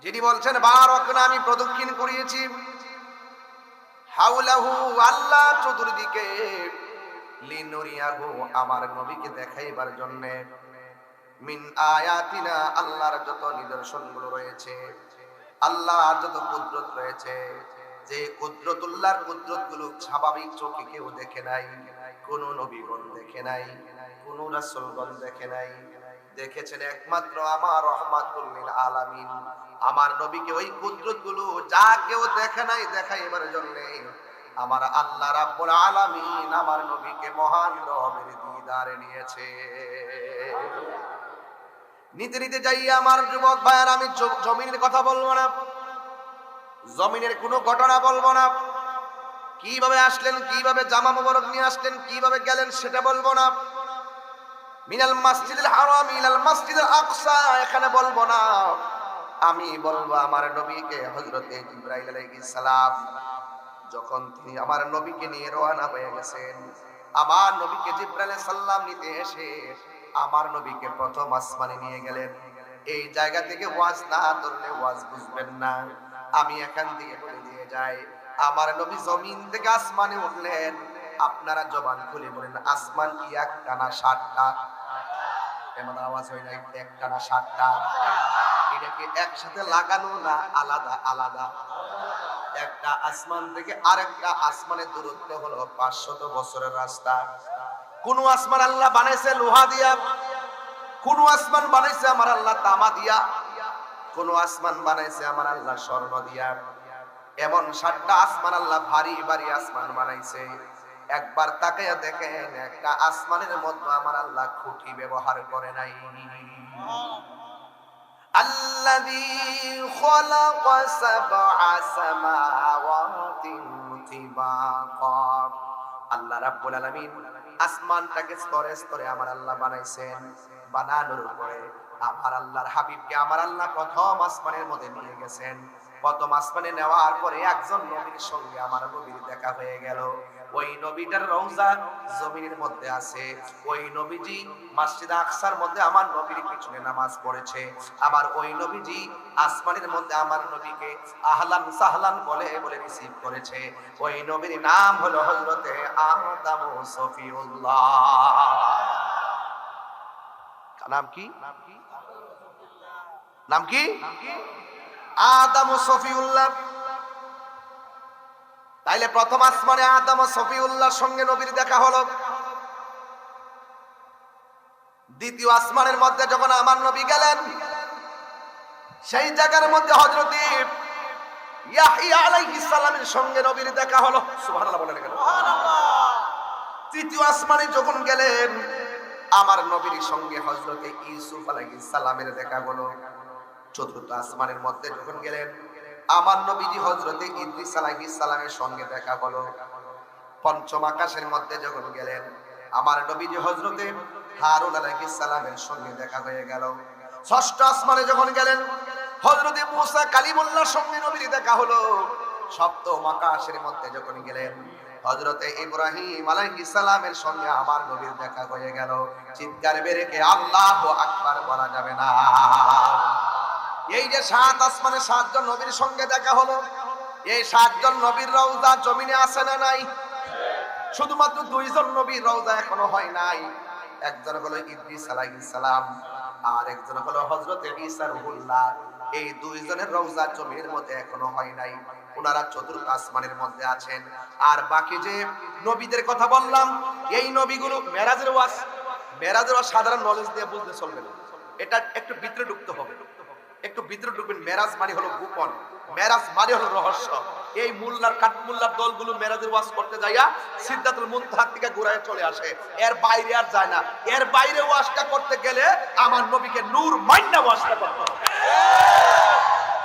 যিনি বলছেন বারাকনা, আমি প্রদক্ষিণ করিয়েছি হাওলাহু, আল্লাহ চতুর্দিকে, লিনুরিয়াহু, আমার নবীকে দেখাইবার জন্য, মিন আয়াতিনা, আল্লাহর যত নিদর্শনগুলো রয়েছে, আল্লাহর যত কুদরত রয়েছে, যে কুদরতুল্লাহর কুদরতগুলো স্বাভাবিক চোখে কেউ দেখে নাই, কোন নবীগণ দেখে নাই, কোন রাসূলগণ দেখে নাই। দেখেছেন একমাত্র আমার রহমাতুল লিল আলামিন, আমার নবীকে ওই কুদরতগুলো যা কেউ দেখে নাই দেখাইবার জন্য আমার আল্লাহ রাব্বুল আলামিন আমার নবীকে মহান রবের দিদারে নিয়েছে। নিতে নিতে যাই আমার যুবক ভাইয়ার, আমি জমিনের কথা বলবো না, জমিনের কোনো ঘটনা বলবো না, কিভাবে আসলেন, কিভাবে জামা মোবারক নিয়ে আসলেন, কিভাবে গেলেন সেটা বলবো না, মিনাল মসজিদুল হারাম ইলাল মসজিদুল আকসা এখানে বলবো না। আমি বলবো আমার নবীকে হযরতে জিবরাইল আলাইহিস সালাম যখন তিনি আমার নবীকে নিয়ে রওনা হয়ে গেছেন, আমার নবীকে জিবরাইল আলাইহিস সালাম নিতে এসে আমার নবীকে প্রথম আসমানে নিয়ে গেলেন। এই জায়গা থেকে ওয়াজ না ধরলে ওয়াজ বুঝবেন না, আমি এখান থেকে বলে দিয়ে যাই, আমার নবী জমিন থেকে আসমানে উঠলেন। আপনারা জবান খুলে বলেন, আসমান কি একটা না সাতটা? এমন আওয়াজ হয় না, একটা না সাতটা? এটা কি একসাথে লাগানো না আলাদা আলাদা? একটা আসমান থেকে আরেকটা আসমানের দূরত্ব হলো 500 বছরের রাস্তা। কোন আসমান আল্লাহ বানাইছে লোহা দিয়া, কোন আসমান বানাইছে আমার আল্লাহ তামা দিয়া, কোন আসমান বানাইছে আমার আল্লাহ স্বর্ণ দিয়া। এমন 7টা আসমান আল্লাহ ভারী ভারী আসমান বানাইছে। একবার তাকায়া দেখেন, একটা আসমানের মধ্যে আমার আল্লাহ খুঁটি ব্যবহার করে নাই। আল্লাযী খালাকা সাবআ সামাওয়াতিন তিবাকা, আল্লাহ রাব্বুল আলামিন আসমানটাকে স্তরে স্তরে আমার আল্লাহ বানাইছেন। বানানোর পরে আমার আল্লাহর হাবিবকে আমার আল্লাহ প্রথম আসমানের মধ্যে নিয়ে গেছেন। প্রথম আসমানে নেওয়ার পরে একজন নবীর সঙ্গে আমার নবীর দেখা হয়ে গেল। ওই নবীটার রওজা জমিনের মধ্যে আছে। ওই নবীজি মসজিদ আকসার মধ্যে আমার নবীর পিছনে নামাজ পড়েছে। আবার ওই নবীজি আসমানের মধ্যে আমার নবীকে আহলান সাহলান বলে বলে রিসিভ করেছে। ওই নবীর নাম হলো হযরতে আদম সফিউল্লাহ। নাম কি? নাম কি? আদম সফিউল্লাহ। তাইলে প্রথম আসমানে আদম ও সফিউল্লাহর সঙ্গে নবীর দেখা হলো। দ্বিতীয় আসমানের মধ্যে যখন আমার নবী গেলেন, সেই জায়গার মধ্যে হযরত ইয়াহইয়া আলাইহিস সালামের সঙ্গে নবীর দেখা হলো। সুবহানাল্লাহ বলেন কেন? সুবহানাল্লাহ। তৃতীয় আসমানে যখন গেলেন, আমার নবীর সঙ্গে হযরত ইউসুফ আলাইহিস সালামের দেখা হলো। চতুর্থ আসমানের মধ্যে যখন গেলেন, আমার নবীজি হযরতে ইদ্রিস আলাইহিস সালামের সঙ্গে দেখা হলো। পঞ্চম আকাশের মধ্যে যখন গেলেন, আমার নবীজি হযরতে হারুন আলাইহিস সালামের সঙ্গে দেখা হয়ে গেল। ষষ্ঠ আসমানে যখন গেলেন, হযরতে মুসা কালিমুল্লাহর সঙ্গে নবীর দেখা হলো। সপ্তম আকাশের মধ্যে যখন গেলেন, হযরতে ইব্রাহিম আলাইহিস সালামের সঙ্গে আমার নবীর দেখা হয়ে গেল। চিৎকার বেরে কে আল্লাহু আকবার বলা যাবে না। এই যে 7 আসমানে 7 জন নবীর সঙ্গে দেখা হলো, এই 7 জন নবীর রওজা জমিনে আছে না নাই? শুধুমাত্র 2 জন নবীর রওজা এখনো হয় নাই। একজন হলো ইদ্রিস আলাইহিস সালাম, আর একজন হলো হযরতে ঈসা রূহুল্লাহ। এই 2 জনের রওজা জমিনের মধ্যে এখনো হয় নাই, ওনারা চতুর্থ আসমানের মধ্যে আছেন। আর বাকি যে নবীদের কথা বললাম, এই নবীগুলো মেরাজের ওয়াজ সাধারণ নলেজ দিয়ে বুঝতে চলবে না, এটা একটু ভিতরে ঢুকতে হবে, একটু ভিতরে ঢুকবেন। মেরাজ মানে হলো গোপন, মেরাজ মানে হলো রহস্য। এই মুল্লার কাঠমুল্লার দলগুলো মেরাজের ওয়াজ করতে যাইয়া সিদ্ধাতুল মুনতাহা থেকে ঘুরায় চলে আসে, এর বাইরে আর যায় না। এর বাইরে ওয়াজটা করতে গেলে আমার নবীকে নূর মাইন্না ওয়াজটা করতে হবে।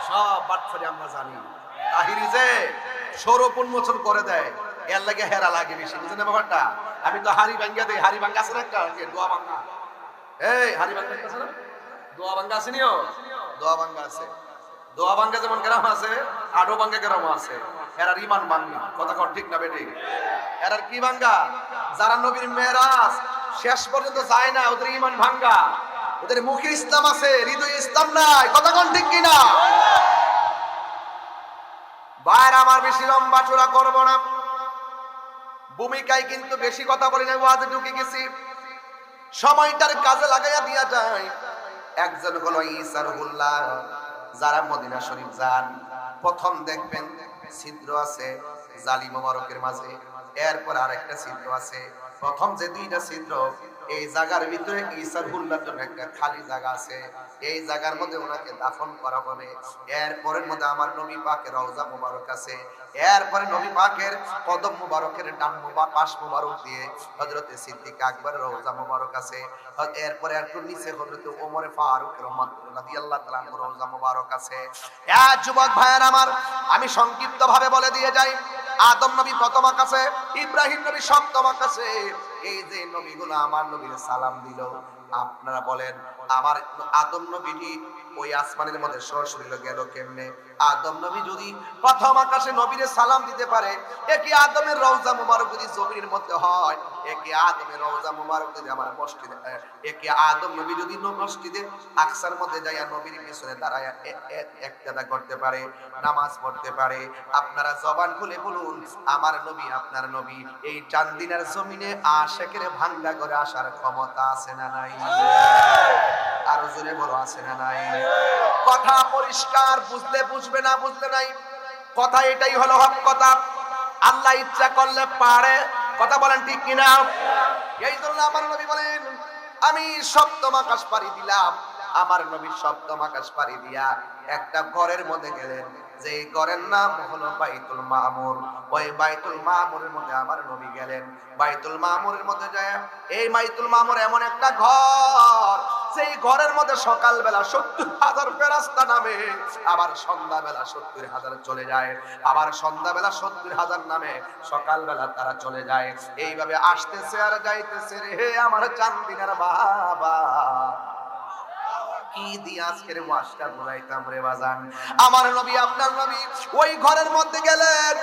সব বাটফারি আমরা জানি, তাহিরি যে স্বরূপ উন্মোচন করে দেয়, এর লাগে হেরা লাগে বেশি, বুঝেন ব্যাপারটা? আমি তো হাড়ি ভাঙ্গা দেই, হাড়ি ভাঙ্গা আছে না একটা দোয়া ভাঙ্গা, এই হাড়ি ভাঙ্গা আছে না, দোয়া ভাঙ্গা আছে নিও, দোয়া ভাঙ্গা আছে। দোয়া ভাঙ্গা যেমন গ্রাম আছে, আডো ভাঙ্গা গ্রাম আছে। এরার ইমান ভাঙ্গা, কথা কর ঠিক না বেটি? এরার কি ভাঙ্গা? যারা নবীর মেরাজ শেষ পর্যন্ত যায় না, ওদের ইমান ভাঙ্গা। ওদের মুখে ইসলাম আছে, হৃদয়ে ইসলাম নাই, কথা কর ঠিক কিনা? ভাইরা আমার, বেশি লম্বা চূড়া করব না, ভূমিকায় কিন্তু বেশি কথা বলি না, ওয়াজে ঢুকে গেছি, সময়টার কাজে লাগাইয়া দিয়া যায়। একজন হলো ঈসা রুহুল্লাহ। যারা মদিনা শরীফ যান, প্রথম দেখবেন ছিদ্র আছে জালি মোবারকের মাঝে, এরপর আরেকটা ছিদ্র আছে। প্রথম যে দুইটা ছিদ্র, এই জায়গার ভিতরে ঈসা রুহুল্লাহর জন্য একটা খালি জায়গা আছে, এই জায়গার মধ্যে ওনাকে দাফন করা হবে। এরপরের মধ্যে আমার নবী পাকের রওজা মোবারক আছে, এরপরে নবী পাকের কদম মোবারকের ডান পাশ মোবারক দিয়ে হযরতে সিদ্দিক আকবরের রওজা মোবারক আছে। এরপরে একটু নিচে হযরতে ওমর ফারুক রাদিয়াল্লাহু তাআলা আনহুর রওজা মোবারক আছে। যুবক ভাইয়ের আমার, আমি সংক্ষিপ্ত ভাবে বলে দিয়ে যাই। আদম নবী প্রথম আকাশে, ইব্রাহিম নবী সপ্তম আকাশে। এই যে নবীগুলো আমার নবীর সালাম দিল, আপনারা বলেন আমার আদম নবীটি ওই আসমানের মধ্যে সরাসরি গেল কেমনে? আদম নবী যদি প্রথম আকাশে নবীরে সালাম দিতে পারে, একই আদমের রওজা মুবারক যদি জমিনের মধ্যে হয়, একই আদমের রওজা মুবারক যদি আমার মসজিদে, একই আদম নবী যদি মসজিদে আকসার মধ্যে যাইয়া নবীর পিছনে দাঁড়ায়া ইক্তেদা করতে পারে, নামাজ পড়তে পারে, আপনারা জবান খুলে বলুন, আমার নবী আপনার নবী এই চান্দিনার জমিনে আশিকের ভাঙ্গা করে আসার ক্ষমতা আছে না নাই? আরো জোরে বলো, আছে না নাই? কথা পরিষ্কার, বুঝলে বুঝবে, না বুঝলে নাই। কথা এটাই হলো হক কথা। আল্লাহ ইচ্ছা করলে পারে। কথা বলেন ঠিক কিনা? এই জন্য আমার নবী বলেন, আমি সপ্তম আকাশ পাড়ি দিলাম। আমার নবী সপ্তম আকাশ পাড়ি দিয়া একটা ঘরের মধ্যে গেলেন, যে ঘরের নাম হলো বাইতুল মামুর। ওই বাইতুল মামুরের মধ্যে আমার নবী গেলেন। বাইতুল মামুরের মধ্যে যায়, এই বাইতুল মামুর এমন একটা ঘর, সেই ঘরের মধ্যে সকালবেলা 70,000 ফেরেশতা নামে, আবার সন্ধ্যাবেলা 70,000 চলে যায়, আবার সন্ধ্যাবেলা 70,000 নামে, সকালবেলা তারা চলে যায়। এইভাবে আসতেছে আর যাইতেছে রে আমার চান্দিনার বাবা। কি দিয়ে আজকের ওয়াজটা ঘুরাইতাম রে বাজান। আমার নবী আপনার নবী ওই ঘরের মধ্যে গেলেন,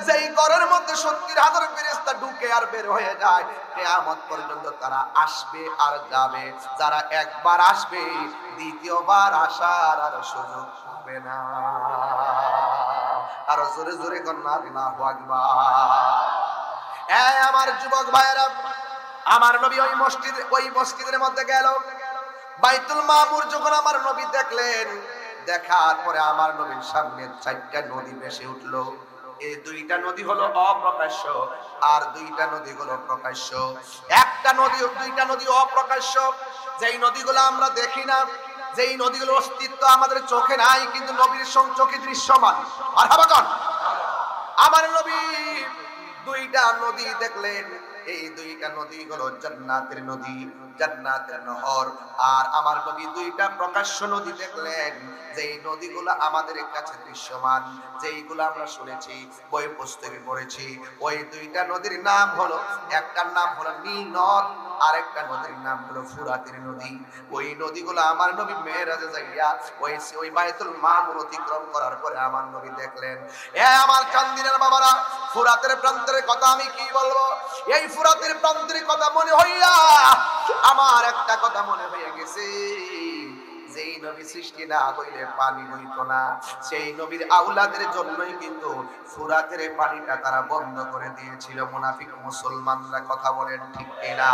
যেই ঘরের মধ্যে 70,000 ফেরেশতা ঢুকে আর বের হয়ে যায়। কিয়ামত পর্যন্ত তারা আসবে আর যাবে। যারা একবার আসবে, দ্বিতীয়বার আসার আর সুযোগ পাবে না। আর জোরে জোরে কন্যা আল্লাহু আকবার। আমার যুবক ভাইয়েরা, আমার নবী ওই মসজিদের মধ্যে গেল। বাইতুল মামুর যখন আমার নবী দেখলেন, দেখার পরে আমার নবীর সামনে 4টা নদী ভেসে উঠলো। এই 2টা নদী হলো অপ্রকাশ্য, আর 2টা নদী হলো প্রকাশ্য। একটা নদী, 2টা নদী অপ্রকাশ্য, যেই নদীগুলো আমরা দেখি না, যেই নদীগুলোর অস্তিত্ব আমাদের চোখে নাই, কিন্তু নবীর চোখে দৃশ্যমান। মারহাবা। আমার নবী 2টা নদী দেখলেন। এই 2টা নদী হলো জান্নাতের নদী, জান্নাতের নহর। আর আমার নবী 2টা প্রকাশ্য নদী দেখলেন, যেই নদীগুলো আমাদের কাছে দৃশ্যমান, যেইগুলো আমরা শুনেছি, বই পুস্তকে পড়েছি। ওই 2টা নদীর নাম হলো, একটার নাম হলো নীল নদ, আরেকটা নদীর নাম হলো ফুরাতের নদী। ওই নদীগুলো আমার নবী মেরাজে যাইয়া ওই বাইতুল মামুর অতিক্রম করার পরে আমার নবী দেখলেন। আমার চান্দিনার বাবারা, ফুরাতের প্রান্তের কথা আমি কি বলবো? এই ফুরাতের প্রান্তের কথা মনে হইয়া আমার একটা কথা মনে হয়ে গেছে। যেই নবী সৃষ্টি না হইলে পানি হইতো না, সেই নবীর আওলাদের জন্যই কিন্তু ফুরাতের পানিটা তারা বন্ধ করে দিয়েছিল মুনাফিক মুসলমানরা। কথা বলেন ঠিক কিনা?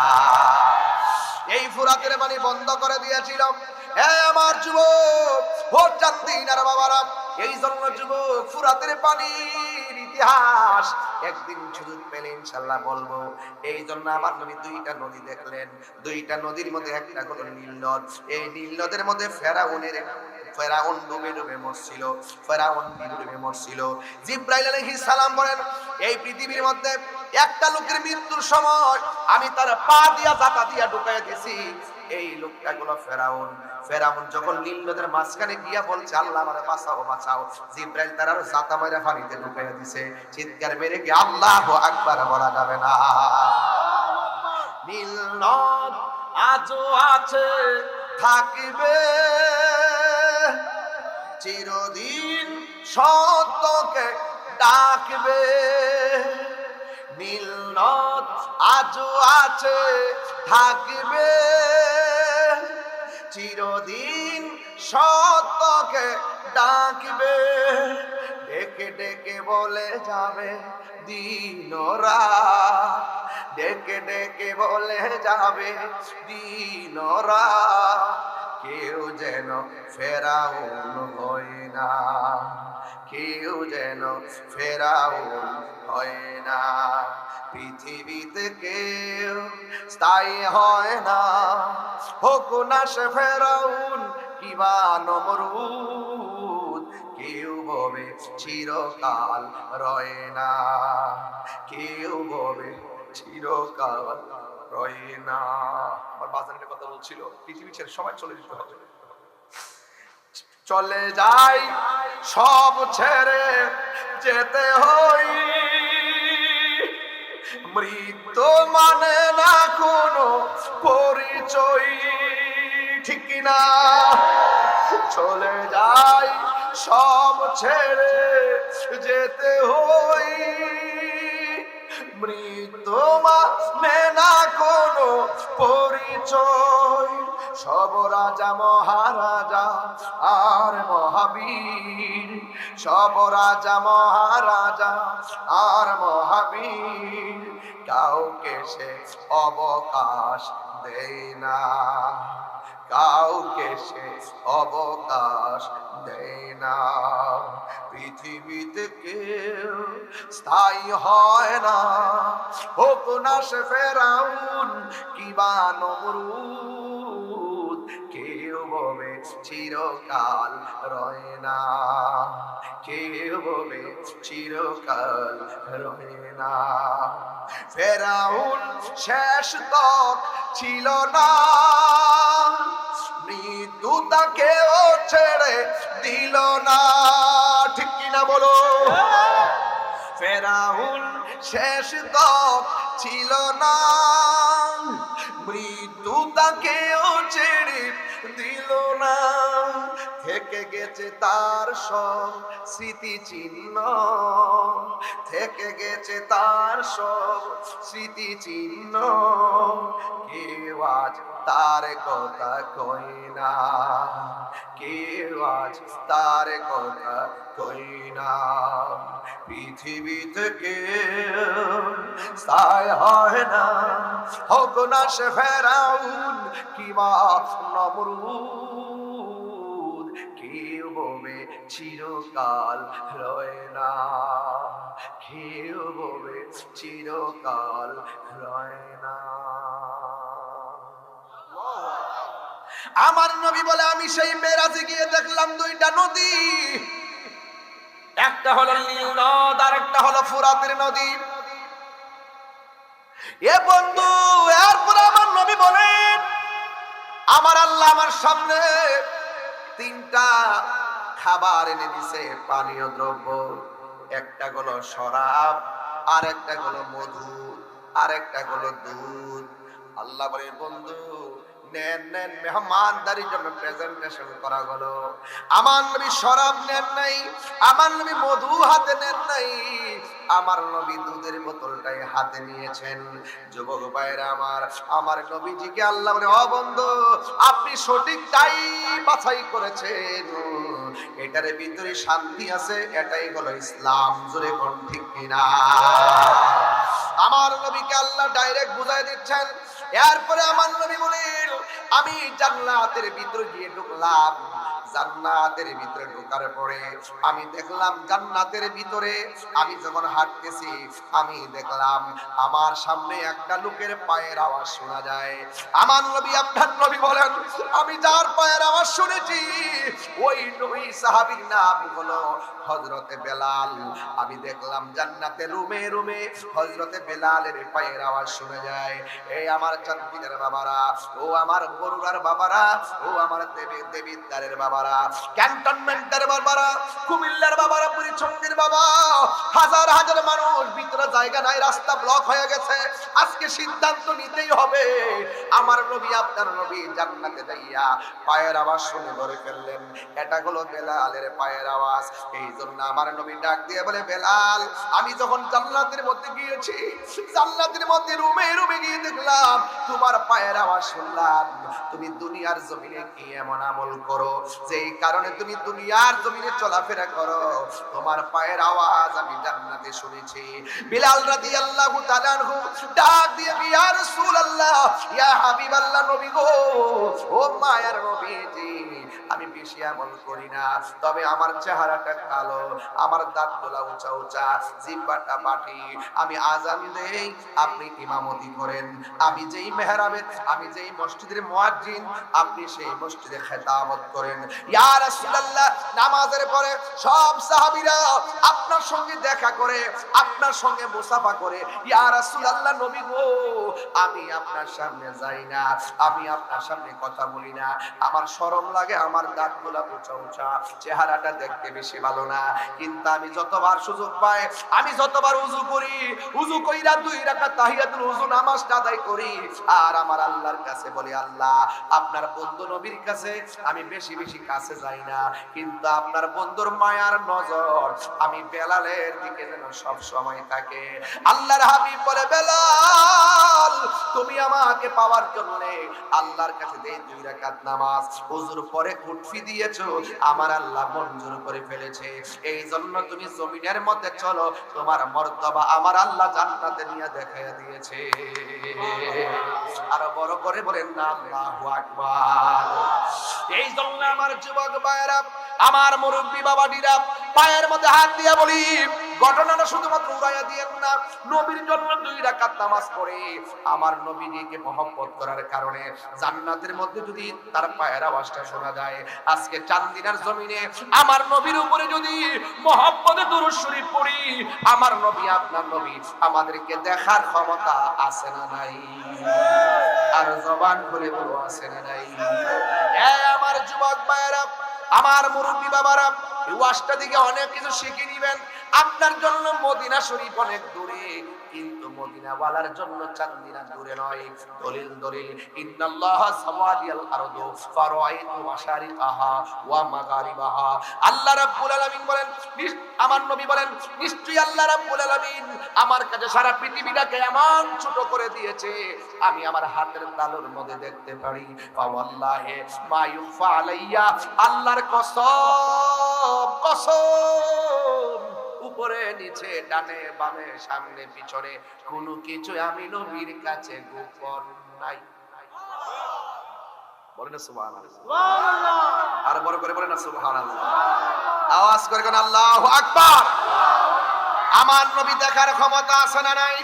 এই ফুরাতের পানি বন্ধ করে দিয়েছিল। আমার যুবক, ও চান্দিনার বাবারা, এই জন্য যুবক ফুরাতের পানির ইতিহাস একদিন সুযোগ পেলে ইনশাআল্লাহ বলবো। এই জন্য আমার নবী 2টা নদী দেখলেন। 2টা নদীর মধ্যে একটা হলো নীল নদ। এই নীল নদের মধ্যে ফেরাউন ডুবে ডুবে মরছিল, ফেরাউন ডুবে মরছিল। জিবরাইল আলাইহিস সালাম বলেন, এই পৃথিবীর মধ্যে একটা লোকের মৃত্যুর সময় আমি তার পা দিয়া জাতা দিয়া ঢুকাইয়া দিয়েছি। এই লোকটা হলো ফেরাউন। ফেরাউন যখন নীল নদের মাঝখানে গিয়া বলছে আল্লাহ আমারে বাঁচাও বাঁচাও, জিবরাইল তার আর জাতা মাইরা পানিতে ঢুকাইয়া দিছে। চিৎকার মেরে কি আল্লাহু আকবার বলা যাবে না? নীল নদ আজও আছে, থাকবে চিরদিন, সত্যকে ডাকবে। নীল নদ আজও আছে, থাকবে চিরদিন, সত্যকে ডাকবে। ডেকে ডেকে বলে যাবে দিন রাত, ডেকে ডেকে বলে যাবে দিন রাত, কেউ যেন ফেরাউন হয় না, কেউ যেন ফেরাউন হয় না। পৃথিবীতে কেউ স্থায়ী হয় না, হোক না সে ফেরাউন কিবা নমরুদ, কেউ ববে চিরকাল রয় না, কেউ ববে চিরকাল রয় না। আমার বাজারের কথা বলছিল, পৃথিবী ছেড়ে সবাই চলে যেতে হবে, চলে যাই সব ছেড়ে যেতে হই, মৃত্যু মানে না কোনো পরিচয়, ঠিক কিনা? চলে যাই সব ছেড়ে যেতে হই, মৃত্যু মানে না কোনো পরিচয়। সব রাজা মহারাজা আর মহাবীর, সব রাজা মহারাজা আর মহাবীর, কাউকে সে অবকাশ দেয় না, কাউকে সে অবকাশ দেয় না। পৃথিবীতে কেউ স্থায়ী হয় না, হোক না সে ফেরাউন কিবা নমরুদ, কেউ ববে চিরকাল রয় না, কেউ ববে চিরকাল রয় না। ফেরাউন শেষ তক ছিল না, মৃত্যু তাকেও ছেড়ে দিল না, ঠিক কিনা বলো? ফেরাউন শেষ তক ছিল না, মৃত্যু তাকেও ছেড়ে দিল না, থেকে গেছে তার সব স্মৃতি চিহ্ন, থেকে গেছে তার সব স্মৃতি চিহ্ন, কেউ আজ তার কথা কই না, কেউ আজ তার কথা কই না। পৃথিবীতে কেউ স্থায়ী হয় না, হোক না সে ফেরাউন কিবা নমরুদ, কেউ ববে চিরকাল রয় না, কেউ ববে চিরকাল রয় না। আমার নবী বলে, আমি সেই মেরাজে গিয়ে দেখলাম দুইটা নদী, একটা হলো নীল নদ আর একটা হলো ফুরাতের নদী। এ বন্ধু, এরপর আমার নবী বলেন, আমার আল্লাহ আমার সামনে তিনটা খাবার এনে দিছে, পানীয় দ্রব্য, একটা হলো শরাব, আর একটা হলো মধু, আর একটা হলো দুধ। আল্লাহ বলে, বন্ধু নেন নেন, মেহমানদারির জন্য প্রেজেন্টেশন করা হলো। আমার নবী শরাব নেন নাই, আমার নবী মধু হাতে নেন নাই, আমার নবী দুধের বোতলটাই হাতে নিয়েছেন। যুবক ভাইরা আমার নবীজিকে আল্লাহ বলে, ও বন্ধু, আপনি সঠিকটাই বাছাই করেছেন, এটার ভিতরে শান্তি আছে, এটাই হলো ইসলাম। জোরে কোন ঠিক কিনা? আমার নবীকে আল্লাহ ডাইরেক্ট বুঝাই দিচ্ছেন। এরপরে আমার নবী বলেন, আমি জান্নাতের ভিতরে গিয়ে ঢুকলাম, জান্নাতের ভিতরে ঢোকার পরে আমি দেখলাম জান্নাতের ভিতরে আমি যখন হাঁটতেছি আমি দেখলাম আমার সামনে একটা লোকের পায়ের আওয়াজ শোনা যায়। আমার নবী, আপনার নবী বলেন, আমি যার পায়ের আওয়াজ শুনেছি ওই সাহাবীর নাম হলো হযরতে বেলাল। আমি দেখলাম জান্নাতের রুমে রুমে হযরতে বেলালের পায়ের আওয়াজ শোনা যায়। এই আমার চাঁদপুরের বাবারা, ও আমার বরুড়ার বাবারা, ও আমার দেবিদ্বারের বাবারা, ক্যান্টনমেন্টের বাবারা, কুমিল্লার বাবারা, বুড়িচঙ্গির বাবা, হাজার হাজার হাজার মানুষ, ভিতরে জায়গা নাই, রাস্তা ব্লক হয়ে গেছে। আজকে সিদ্ধান্ত নিতেই হবে। আমার নবী আপনার নবী জান্নাতে যাইয়া পায়ের আওয়াজ শুনে ধরে ফেললেন, এটা হলো বেলালের পায়ের আওয়াজ। এই জন্য আমার নবী ডাক দিয়ে বলে, বেলাল, আমি যখন জান্নাতের মধ্যে গিয়েছি, জান্নাতের মধ্যে রুমে রুমে গিয়ে দেখলাম তোমার পায়ের আওয়াজ শুনলাম। তুমি দুনিয়ার জমিনে কি এমন আমল করো যেই কারণে তুমি দুনিয়ার জমিনে চলাফেরা করো, তোমার পায়ের আওয়াজ আমি জান্নাতে শুনেছি। বিলাল রাদিয়াল্লাহু তাআলা আনহু ডাক দিয়ে, ইয়া রাসূলুল্লাহ, ইয়া হাবিবাল্লাহ, নবী গো, ও মায়ার নবীজি, আমি বেশি আমল করি না, তবে আমার চেহারাটা কালো, আমার দাঁতগুলা উঁচা উঁচা, জিহ্বাটা বাটি, আমি আজান দেই, আপনি ইমামতি করেন, আমি যেই মেহরাবে, আমি যেই মসজিদের মুয়াজ্জিন, আপনি সেই মসজিদে খেতামত করেন। ইয়া রাসূলুল্লাহ, নামাজের পরে সব সাহাবীরা আপনার সঙ্গে দেখা করে, আপনার সঙ্গে মুসাফা করে। ইয়া রাসূলুল্লাহ, নবী গো, আমি আপনার সামনে যাই না, আমি আপনার সামনে কথা বলি না, আমার শরম লাগে, আমার দাঁতগুলা উঁচা উঁচা, চেহারাটা দেখতে বেশি ভালো না, কিন্তু আমি যতবার সুযোগ পাই, আমি যতবার উযু করি, উযু কইরা 2 রাকাত তাহিয়াতুল উযু নামাজটা আদায় করি, আর আমার আল্লাহর কাছে বলি, আল্লাহ, আপনার বন্ধু নবীর কাছে আমি বেশি বেশি কাছে যাই না, কিন্তু আপনার বন্ধুর মায়ার নজর আমি বেলালের দিকে যেন সব সময় থাকে। আল্লাহর হাবিব বলে, বেলাল, তুমি আমাকে পাওয়ার জন্য আল্লাহর কাছে 2 রাকাত নামাজ ওযুর পরে কুটফি দিয়েছো, আমার আল্লাহ মঞ্জুর করে ফেলেছে। এই জন্য তুমি জমিনের মধ্যে চলো, তোমার মর্তবা আমার আল্লাহ জান্নাতে নিয়ে দেখাইয়া দিয়েছে। আরো বড় করে বলেন না, আল্লাহু আকবার। এই জন্য আমার যুবক ভাইরা, আমার মুরব্বী বাবাজিরা, পায়ের মধ্যে হাত দিয়ে বলি, ঘটনাটা শুধুমাত্র উড়াইয়া দিয়েন না। নবীর জন্য 2 রাকাত নামাজ পড়ে আমার নবীকে মহব্বত করার কারণে জান্নাতের মধ্যে যদি তার পায়ের আওয়াজটা শোনা যায়, আজকে চান্দিনার জমিনে আমার নবীর উপরে যদি মহব্বতে দুরূদ শরীফ পড়ি, আমার নবী আপনার নবী আমাদেরকে দেখার ক্ষমতা আছে না নাই? আর জবান খুলে বলো, আছে না নাই? আমার যুবক ভাইয়েরা, আমার মুরব্বী বাবারা, এই ওয়াজটা দিকে অনেক কিছু শিখে নিবেন। আপনার জন্য মদিনা শরীফ অনেক দূরে, কিন্তু মদিনা ওয়ালার জন্য চান্দিনা দূরে নয়। দলিল দলিল, ইন্নাল্লাহা সাওয়াদিয়াল আরদু ফারাআইতু মাশারিকাহা ওয়া মাগারিবাহা। আল্লাহ রাব্বুল আলামিন বলেন, আমার নবী বলেন, নিশ্চয়ই আল্লাহ রাব্বুল আলামিন আমার কাছে সারা পৃথিবীটাকে এমন ছোট করে দিয়েছে, আমি আমার হাতের তালুর মধ্যে দেখতে পারি। ওয়াল্লাহি মা ইউফা আলাইয়া, আল্লাহর কসম কসম, উপরে নিচে ডানে বামে সামনে পিছনে কোনো কিছু আমি নবীর কাছে গোপন নাই। বলেন না সুবহানাল্লাহ, আর বড় করে বলেন না সুবহানাল্লাহ, আওয়াজ করে কোন আল্লাহু আকবার। আমার নবী দেখার ক্ষমতা আছে না নাই?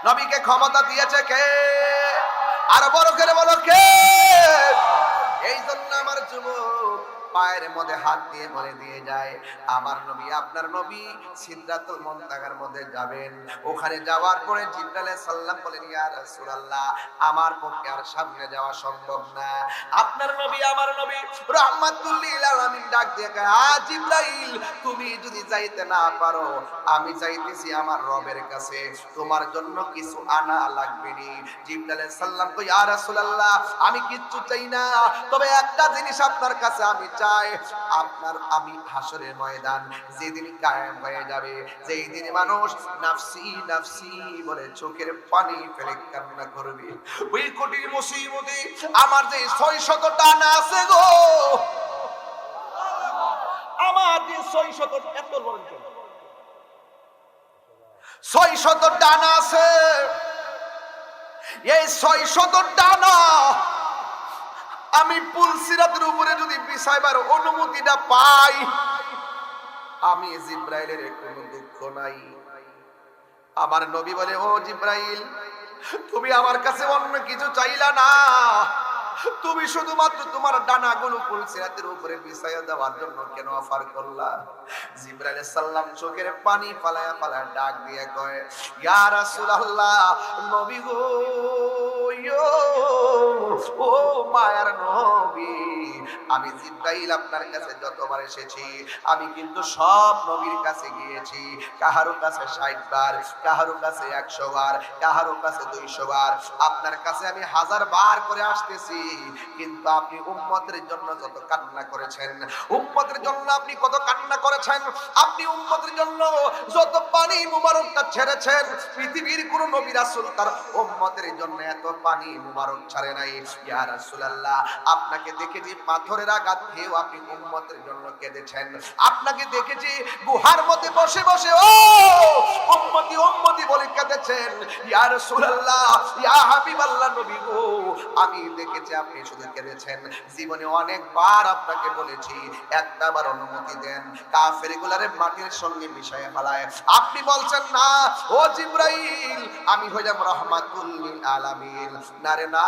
নবীকে ক্ষমতা দিয়েছে কে? আর বড় করে বলো কে? এই জন্য আমার যুবক পায়ের মধ্যে হাত দিয়ে বলে দিয়ে যায়, আমার নবী আপনার নবী সিদরাতুল মুনতাহার মধ্যে যাবেন। ওখানে যাওয়ার পরে জিবরাইল আলাইহিস সালাম বলেন, ইয়া রাসূলুল্লাহ, আমার পক্ষে আর সামনে যাওয়া সম্ভব না। আপনার নবী আমার নবী রাহমাতুল লিল আলামিন ডাক দিয়ে কয়, জিবরাইল, তুমি যদি যাইতে না পারো, আমি যাইতেছি আমার রবের কাছে, তোমার জন্য কিছু আনা লাগবে নি। জিবরাইল আলাইহিস সালাম কয়, ইয়া রাসূলুল্লাহ, আমি কিচ্ছু চাই না, তবে একটা জিনিস আপনার কাছে আমি চাই, আপনার আমি হাসরের ময়দান যেদিন কায়েম হয়ে যাবে, যেই দিন মানুষ নাফসি নাফসি বলে চোখের পানি ফেলে কান্না করবে, ওই কঠিন মুসিবতে আমার যে 600 টানা আছে গো, আমার যে 600, এত বলেন কেন, 600 টানা আছে, এই 600 টানা আমি পুলসিরাতের উপরে যদি বিছাইবার অনুমতিটা পাই, আমি জিবরাইলের কোনো দুঃখ নাই। আমার নবী বলে, ও জিবরাইল, তুমি আমার কাছে অন্য কিছু চাইলা না, তুমি শুধুমাত্র তোমার ডানাগুলো পুলসিরাতের উপরে বিছাইয়া দেওয়ার জন্য কেন অফার করলা? জিবরাইল আলাইহিস সালাম চোখের পানি ফালায়া ফালায়া ডাক দিয়ে কয়, ইয়া রাসূলুল্লাহ, নবী গো, গো, ও মায়ার নবী, আমি জিব্রাইল আপনার কাছে যতবার এসেছি আমি কিন্তু সব নবীর কাছে গিয়েছি, কাহারো কাছে 60 বার, কাহারো কাছে 100 বার, কাহারো কাছে 200 বার, আপনার কাছে আমি 1000 বার করে আসতেছি, কিন্তু আপনি উম্মতের জন্য যত কান্না করেছেন, উম্মতের জন্য আপনি কত কান্না করেছেন, আপনি উম্মতের জন্য যত পানি মুবারকটা ছেড়েছেন, পৃথিবীর কোন নবী রাসূল তার উম্মতের জন্য এত পানি মুবারক ছাড়ে নাই। ইয়া রাসূলুল্লাহ, আপনাকে দেখেছি পাথরের আঘাত খেয়েও আপনি উম্মতের জন্য কেঁদেছেন, আপনাকে দেখেছি গুহার মধ্যে বসে বসে ও উম্মতি উম্মতি বলে কেঁদেছেন। ইয়া রাসূলুল্লাহ, ইয়া হাবিবাল্লাহ নবী গো, আমি দেখেছি আপনি শুধু কেঁদেছেন। জীবনে অনেকবার আপনাকে বলেছি একটাবার অনুমতি দেন, কাফেরগুলারে মাটির সঙ্গে মিশাইয়া ফেলায়, আপনি বলছেন না। ও জিবরাইল, আমি হইলাম রাহমাতুল লিল আলামিন। না রে না,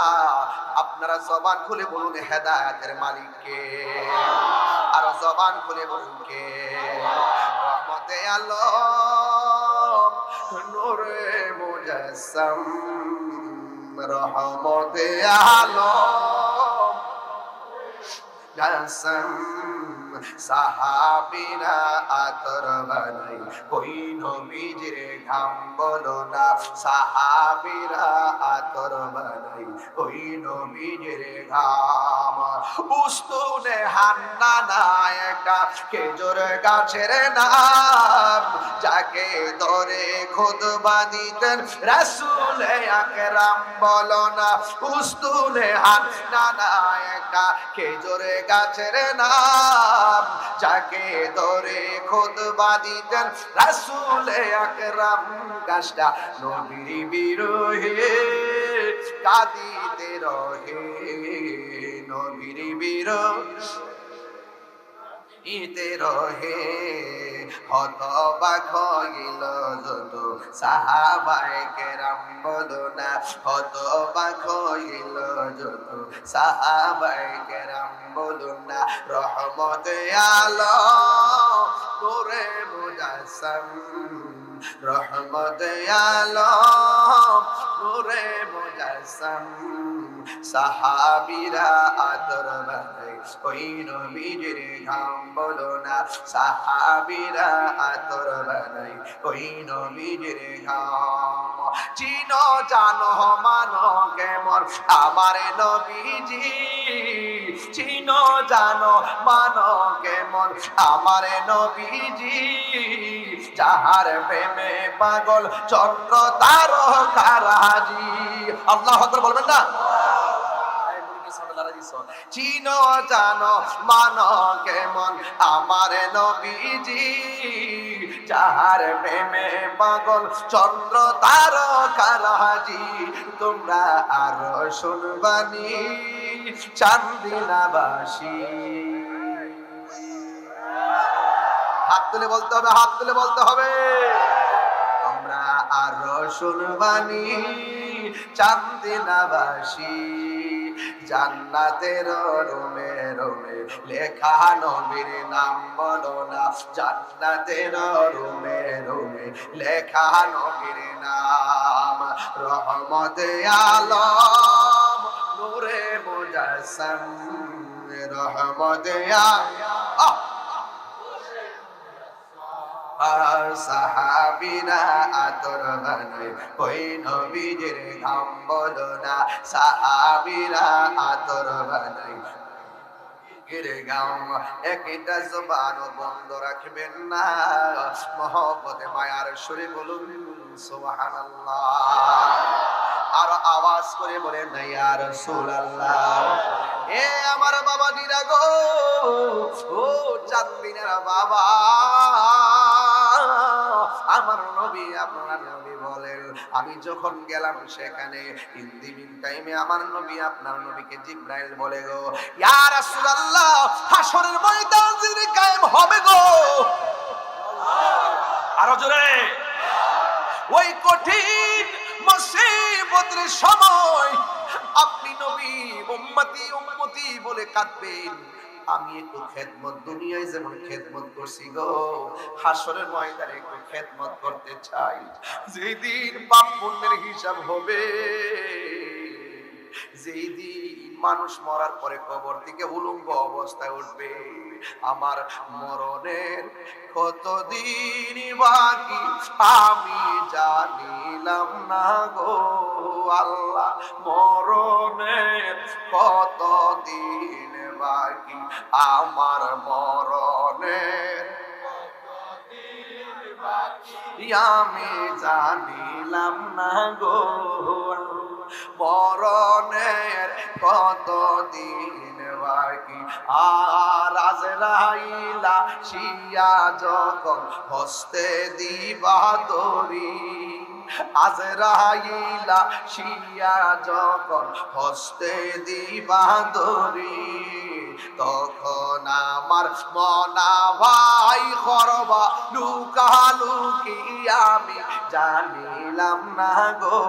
আপনারা জবান খুলে বলুন হেদায়েতের মালিক কে, আর জবান খুলে বলুন কে? রহমতে আলম, নূরে মুজাসসাম, রহমতে আলম জাসম, সাহাবীরা আতর বানাই ওই নবীজির ঘাম বলো না, সাহাবীরা আতর বানাই ওই নবীজির ঘাম। উস্তুনে হান্নানা একটা খেজুর গাছের নাম, যাকে ধরে খুতবা দিতেন রাসূল আকরাম বলো না। উস্তুনে হান্নানা একটা খেজুর গাছের নাম, যাকে ধরে খুতবা দিতেন রাসূল আকরাম। গাছটা নবীর বিরহে কাঁদিতে রহে, নবীর বিরহে রহে, হতবাক হইল যত সাহাবায়ে কেরাম বলো না, হতবাক হইল যত সাহাবায়ে কেরাম বলো না। রহমতে আলম, নূরে মুজাসসাম, রহমতে আলম, নূরে মুজাসসাম, সাহাবীরা আতর বানাই ওই নবীজির ঘাম বলো না, সাহাবীরা আতর বানাই ওই নবীজির ঘাম। চিনো জানো মানো কেমন আমার নবীজি, চিনো জানো মানো কেমন আমার নবীজি, যাহার প্রেমে পাগল চন্দ্র তারকারাজি। আল্লাহু আকবার বলবেন না? চিনো জানো মানো কেমন আমার নবীজি, যাহার প্রেমে পাগল চন্দ্র তারকারাজি। তোমরা আরো শুনবানি চান্দিনাবাসী। হাত তুলে বলতে হবে, হাত তুলে বলতে হবে। তোমরা আরো শুনবানি চান্দিনাবাসী, জান্নাতের রুমে রুমে লেখা নবীর নাম বলো না, জান্নাতের রুমে রুমে লেখা নবীর নাম। রহমতে আলম, নূরে মুজাসসাম, রহমতে আলম, সাহাবীরা আতর বানাই ওই নবীজির ঘাম বলো না, সাহাবীরা আতর বানাই গাম। একটা জবান বন্ধ রাখবেন না, মহব্বতে মায়ার সুরে বলুন সুবহানাল্লাহ। আর আওয়াজ করে বলেন না ইয়া রাসূলুল্লাহ। এ আমার বাবা দিরা গো, ও চাঁদবিনারা বাবা, আমার নবী আপনার নবী বলেন, আমি যখন গেলাম সেখানে ইন্দিমিন টাইমে আমার নবী আপনার নবীকে জিবরাইল বলে গো, ইয়া রাসূলুল্লাহ, হাসরের ময়দান যিনি কায়েম হবে গো, আরো জোরে, ওই কঠিন মুসিবতের সময় আপনি নবী উম্মতি উম্মতি বলে কাঁদবেন। আমি একটু খেদমত, দুনিয়ায় যেমন খেদমত করছি গো, হাসরের ময়দানে একটু খেদমত করতে চাই। যেদিন পাপ পুণ্যের হিসাব হবে, যেই দিন মানুষ মরার পরে কবর থেকে উলঙ্গ অবস্থায় উঠবে, আমার মরণের কতদিন বাকি আমি জানিলাম না গো আল্লাহ, মরণের কতদিন বাকি আমার মরণের আমি জানিলাম না গো, মরণের কতদিন বাকি। আর আজরাইলা শিয়া যখন হস্তে দিবা দড়ি, আজরাইলা শিয়া যখন হস্তে দিবা দড়ি, তখন আমার মনা ভাই করবা লুকালুকি আমি জানিলাম না গো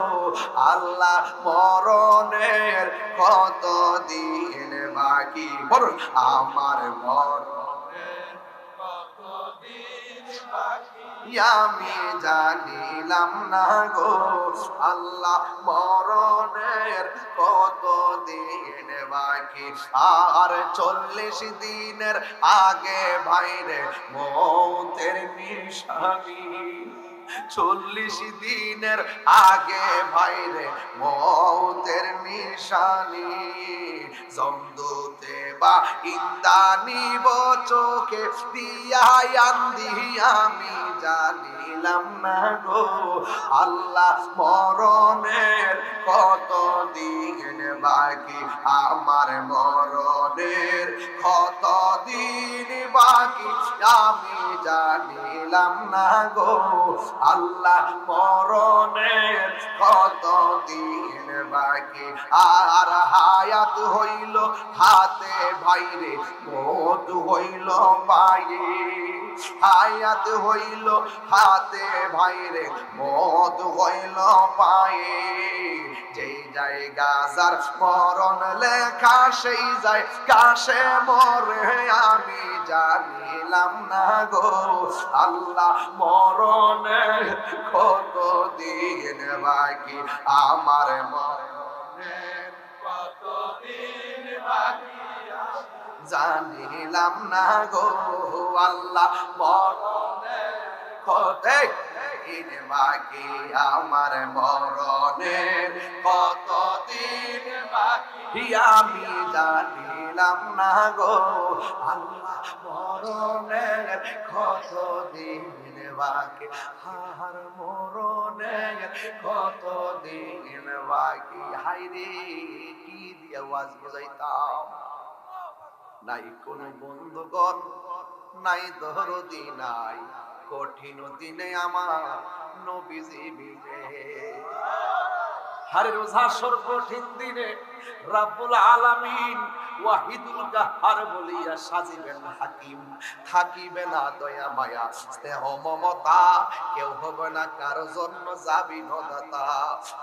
আল্লাহ, মরণের কতদিন বাকি বলুন আমার মরণের কতদিন বাকি আমি জানিলাম না গো আল্লাহ, মরণের কতদিন বাকি। আর 40 দিনের আগে ভাইরে মৌতের নিশানি, 40 দিনের আগে ভাইরে মৌতের নিশানি, জমদূতে বা ইন্দানি চোখে দিয়া আন্দি আমি জানিলাম না গো আল্লাহ, মরণের কতদিন বাকি আমার মরণের কতদিন বাকি আমি জানিলাম না গো আল্লাহ, মরণের কতদিন বাকি। আর হায়াত হইল হাতে ভাইরে মওত হইল পায়ে, হায়াত হইল হাতে ভাইরে মওত হইল পায়ে, যেই জায়গা যার মরণ লেখা সেই যায় কাশে মরে আমি জানিলাম না গো আল্লাহ, মরণের কতদিন বাকি আমার মরণের কতদিন বাকি জানিলাম না গো আল্লাহ, মরণের কতদিন বাকি আমার মরণের কতদিন বাকি আমি জানিলাম না গো আল্লাহ, মরণের কতদিন বাকি আর মরণের কতদিন বাকি। হাইরে কি দিয়ে আওয়াজ বুঝাইতাম, নাই কোনো বন্ধুগণ নাই দরদি নাই, কঠিন দিনে আমার নবীজি বিনে। হারে রোজা সর কঠিন দিনে রাব্বুল আলামিন ওয়াহিদুল কাহার বলিয়া সাজিবেন হাকিম, থাকিবে না দয়া মায়া স্নেহ মমতা, কেউ হবে না কারো জন্য যাবি নদাতা।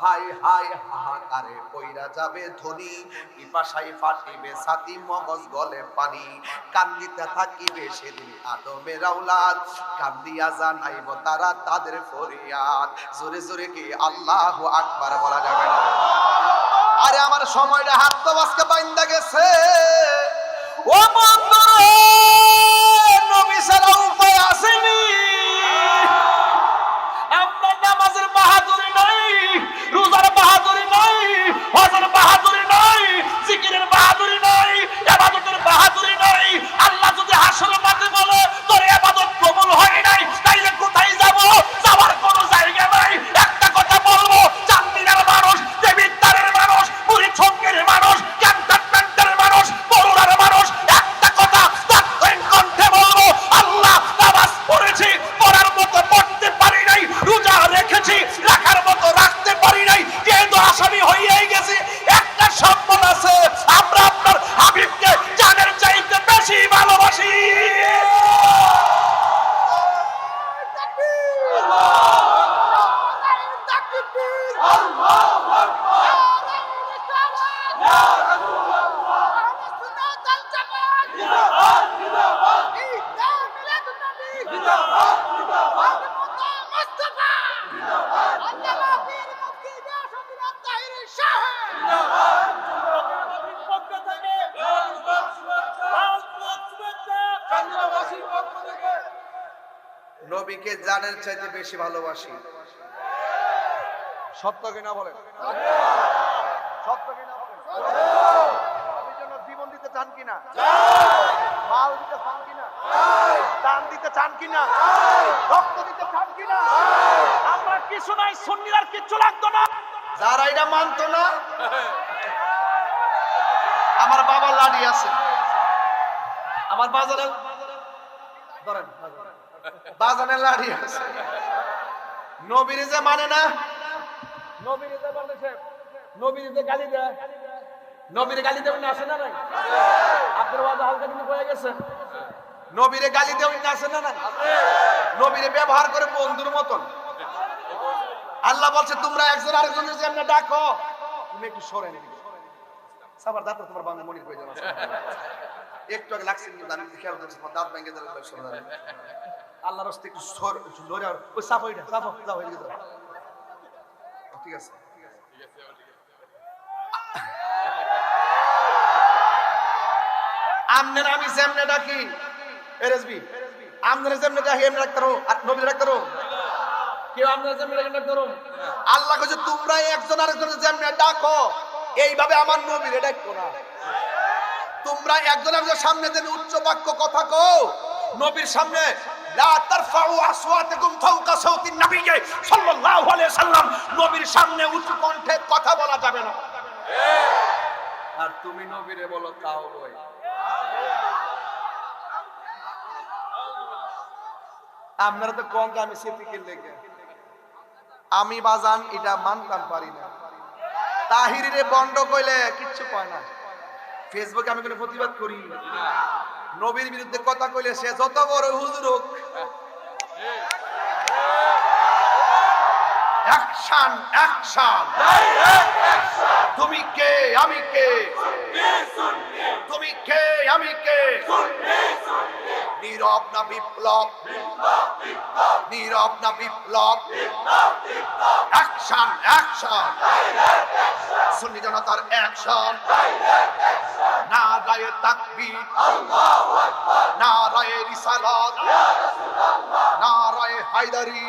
হাই হাই হাহাকারে কইরা যাবে ধনী, পিপাসায় ফাটিবে ছাতি মগজ গলে পানি, কান্দিতে থাকিবে সেদিন আদমের আওলাদ, কান্দিয়া জানাইব তারা তাদের ফরিয়াদ। জোরে জোরে কি আল্লাহু আকবার বলা যাবে না? আরে আমার সময়টা হাত তো আজকে বাইন্দা গেছে। ও বন্ধুরা, নবী ছাড়া উপায় আসেনি। আমরা নামাজের বাহাদুরি নাই, রোজার বাহাদুরি নাই, হজের বাহাদুরি নাই, জিকিরের বাহাদুরি নাই, ইবাদতের বাহাদুরি নাই। আল্লাহ যদি হাসরের মাঠে বলে তোর ইবাদত কবুল হয় নাই, তাইলে কোথায় যাব? যাওয়ার কোনো জায়গা নাই। একটা কথা বলবো, চান্দিনার মানুষ, দেবিদ্বারের মানুষ, পুরী ছঙ্গের মানুষ, ক্যান্টনমেন্টের মানুষ, বরুড়ার মানুষ, একটা কথা কণ্ঠে বলবো, আল্লাহ নামাজ পড়েছি, পড়ার মতো পড়তে পারি নাই, রোজা রেখেছি, রাখার মতো রাখতে পারি নাই, যেহেতু আসামি হয়েই গেছি, একটা সম্মান আছে, আমরা আপনার হাবিবকে জানের চাইতে বেশি ভালোবাসি। নবীকে জানের চাইতে বেশি ভালোবাসি। সত্য কিনা বলেন? সত্য কিনা বলেন? নবীর জন্য জীবন দিতে চান কিনা? মাল দিতে চান কিনা? দান দিতে চান কিনা? রক্ত দিতে চান কিনা? আমরা কিছু নাই, সুন্নির কিচ্ছু লাগতো না। যারা এটা মানতো না, আমার বাবার লাঠি আছে, আমার বাজারের ধরেন বাজারের লাঠি আছে, নবীর যে মানে না, নবীর যে বলেছে, নবীর যে গালি দেয়, নবীর গালি দেবেন আসে না নাই? আপনার বাবা হালকা কিন্তু হয়ে গেছে। নবীরে গালি দেওয়া আছে না না? নবীরে ব্যবহার করে বন্ধুর মতন। আল্লাহ বলছে তোমরা একজন আরেকজনের যেমন ডাকো, তুমি একটু সরেন। সাবার দাঁত তোমার বাংলা মনির হয়ে যাবে। একটু আগে লাগছে কিন্তু আমি খেয়াল করছি তোমার দাঁত ভেঙে দিলে সরে যাবে। আল্লাহর রাস্তায় একটু সর, একটু ধরে ওই সাফ হইটা সাফ যাও হয়ে গেছে। ঠিক আছে। আমনে আমি যেমনে ডাকি এরএসবি, আমনে যেমনে ডাকি এমনে ডাক্তারও আর নবী ডাক্তারও কেউ আপনার যেমন ডাক্তার, আল্লাহ কইছে তোমরা একজন আরেকজনের যেমনে ডাকো এইভাবে আমার নবীর ডাকো না। তোমরা একজন আরেকজনের সামনে যেন উচ্চ বাক্য কথা কও, নবীর সামনে লা তারফাউ আসওয়াতাকুম ফাওকা সাওতিন নবী সাল্লাল্লাহু আলাইহি সাল্লাম, নবীর সামনে উচ্চ কণ্ঠে কথা বলা যাবে না। আর তুমি নবীরে বলো তাও বই। আপনারা তো কোন আমি সিদ্দিকের লেগে আমি বাজান এটা মানতাম পারি না। তাহিরিরে বন্ড কইলে কিচ্ছু পায় না। ফেসবুকে আমি কোনো প্রতিবাদ করি না, নবীর বিরুদ্ধে কথা কইলে সে যত বড় হুজুর হোক অ্যাকশন অ্যাকশন। তুমি কে আমি কে, তুমি কে আমি কে, নীরব না বিপ্লব, নীরব না বিপ্লব, অ্যাকশন অ্যাকশন, সুন্নি জনতার অ্যাকশন, নারায়ে তাকবীর, আল্লাহু আকবার, নারায়ে রিসালাত, ইয়া রাসূলুল্লাহ, নারায়ে হায়দারি,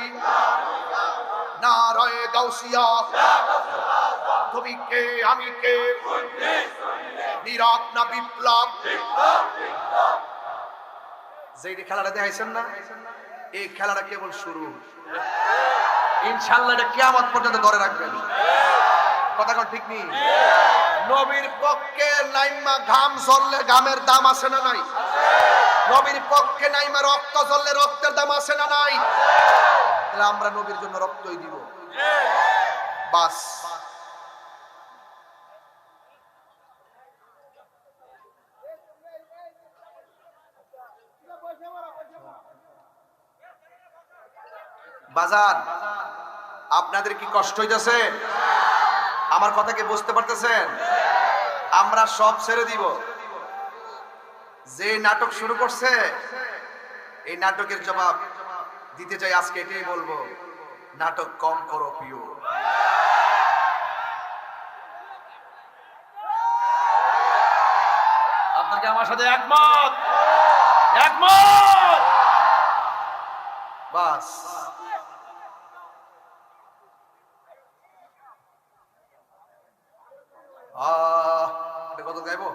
নারায়ে গাউসিয়া, ইয়া রাসূলুল্লাহ। তুমি কে আমি কে, নীরব না বিপ্লব, যেই খেলাটা দেখাইছেন না, এই খেলাটা কেবল শুরু। ইনশাআল্লাহ এটা কিয়ামত পর্যন্ত ধরে রাখবেন। কথা কোন ঠিক নেই? নবীর পক্ষে নাইমা ঘাম ঝরলে ঘামের দাম আছে না নাই? নবীর পক্ষে নাইমা রক্ত ঝরলে রক্তের দাম আছে না নাই? তাহলে আমরা নবীর জন্য রক্তই দিব বাস। বাজার আপনাদের কি কষ্ট হইতেছে? আমার কথা কি বুঝতে পারতেছেন? আমরা সব ছেড়ে দিব। যে নাটক শুরু করছে এই নাটকের জবাব দিতে চাই আজকে। এটাই বলবো, নাটক কম করো প্রিয়। আপনাকে আমার সাথে একমত, একমত বাস। কত গাইবো?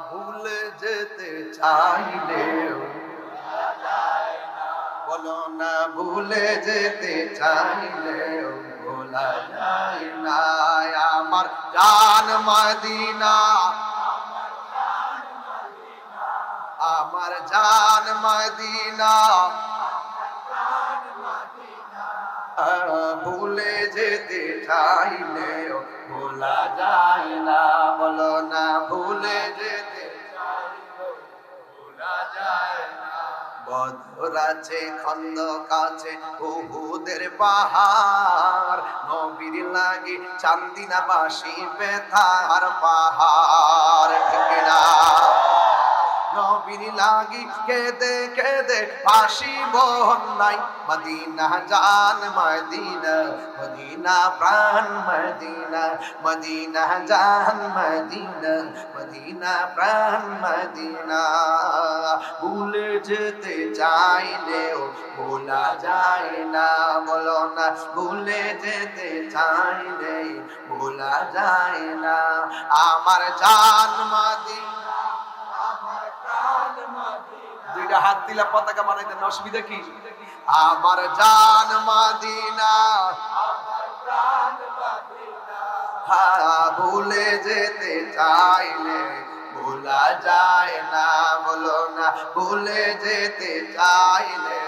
ভুলে যেতে চাইলেও বলো না, ভুলে যেতে চাইলেও ভোলা যায় না আমার জান মদিনা, আমার জান মদিনা। ভুলে যেতে চাইলেও ভোলা যায় না, বলো না ভুলে যেতে চাইলেও ভোলা যায় না। বদর আছে, খন্দক আছে, উহুদের পাহাড়, নবীর লাগি চান্দিনাবাসী বেথার পাহাড়। ঠিক না? নবীর লাগি কেঁদে কেঁদে ভাসিব নাই মদিনা জান মদিনা মদিনা প্রাণ মদিনা মদিনা জান মদিনা মদিনা প্রাণ মদিনা ভুলে যেতে চাইলেও ভোলা যায় না বলো না ভুলে যেতে চাইলে ভোলা যায় না আমার জান মদিনা আমার প্রাণ মদিনা দুইটা হাত দিলে পতাকা বানাইতে অসুবিধা কি আমার জান মদিনা আমার প্রাণ মদিনা ভুলে যেতে চাইলে ভোলা যায় না বলো না ভুলে যেতে চাইলে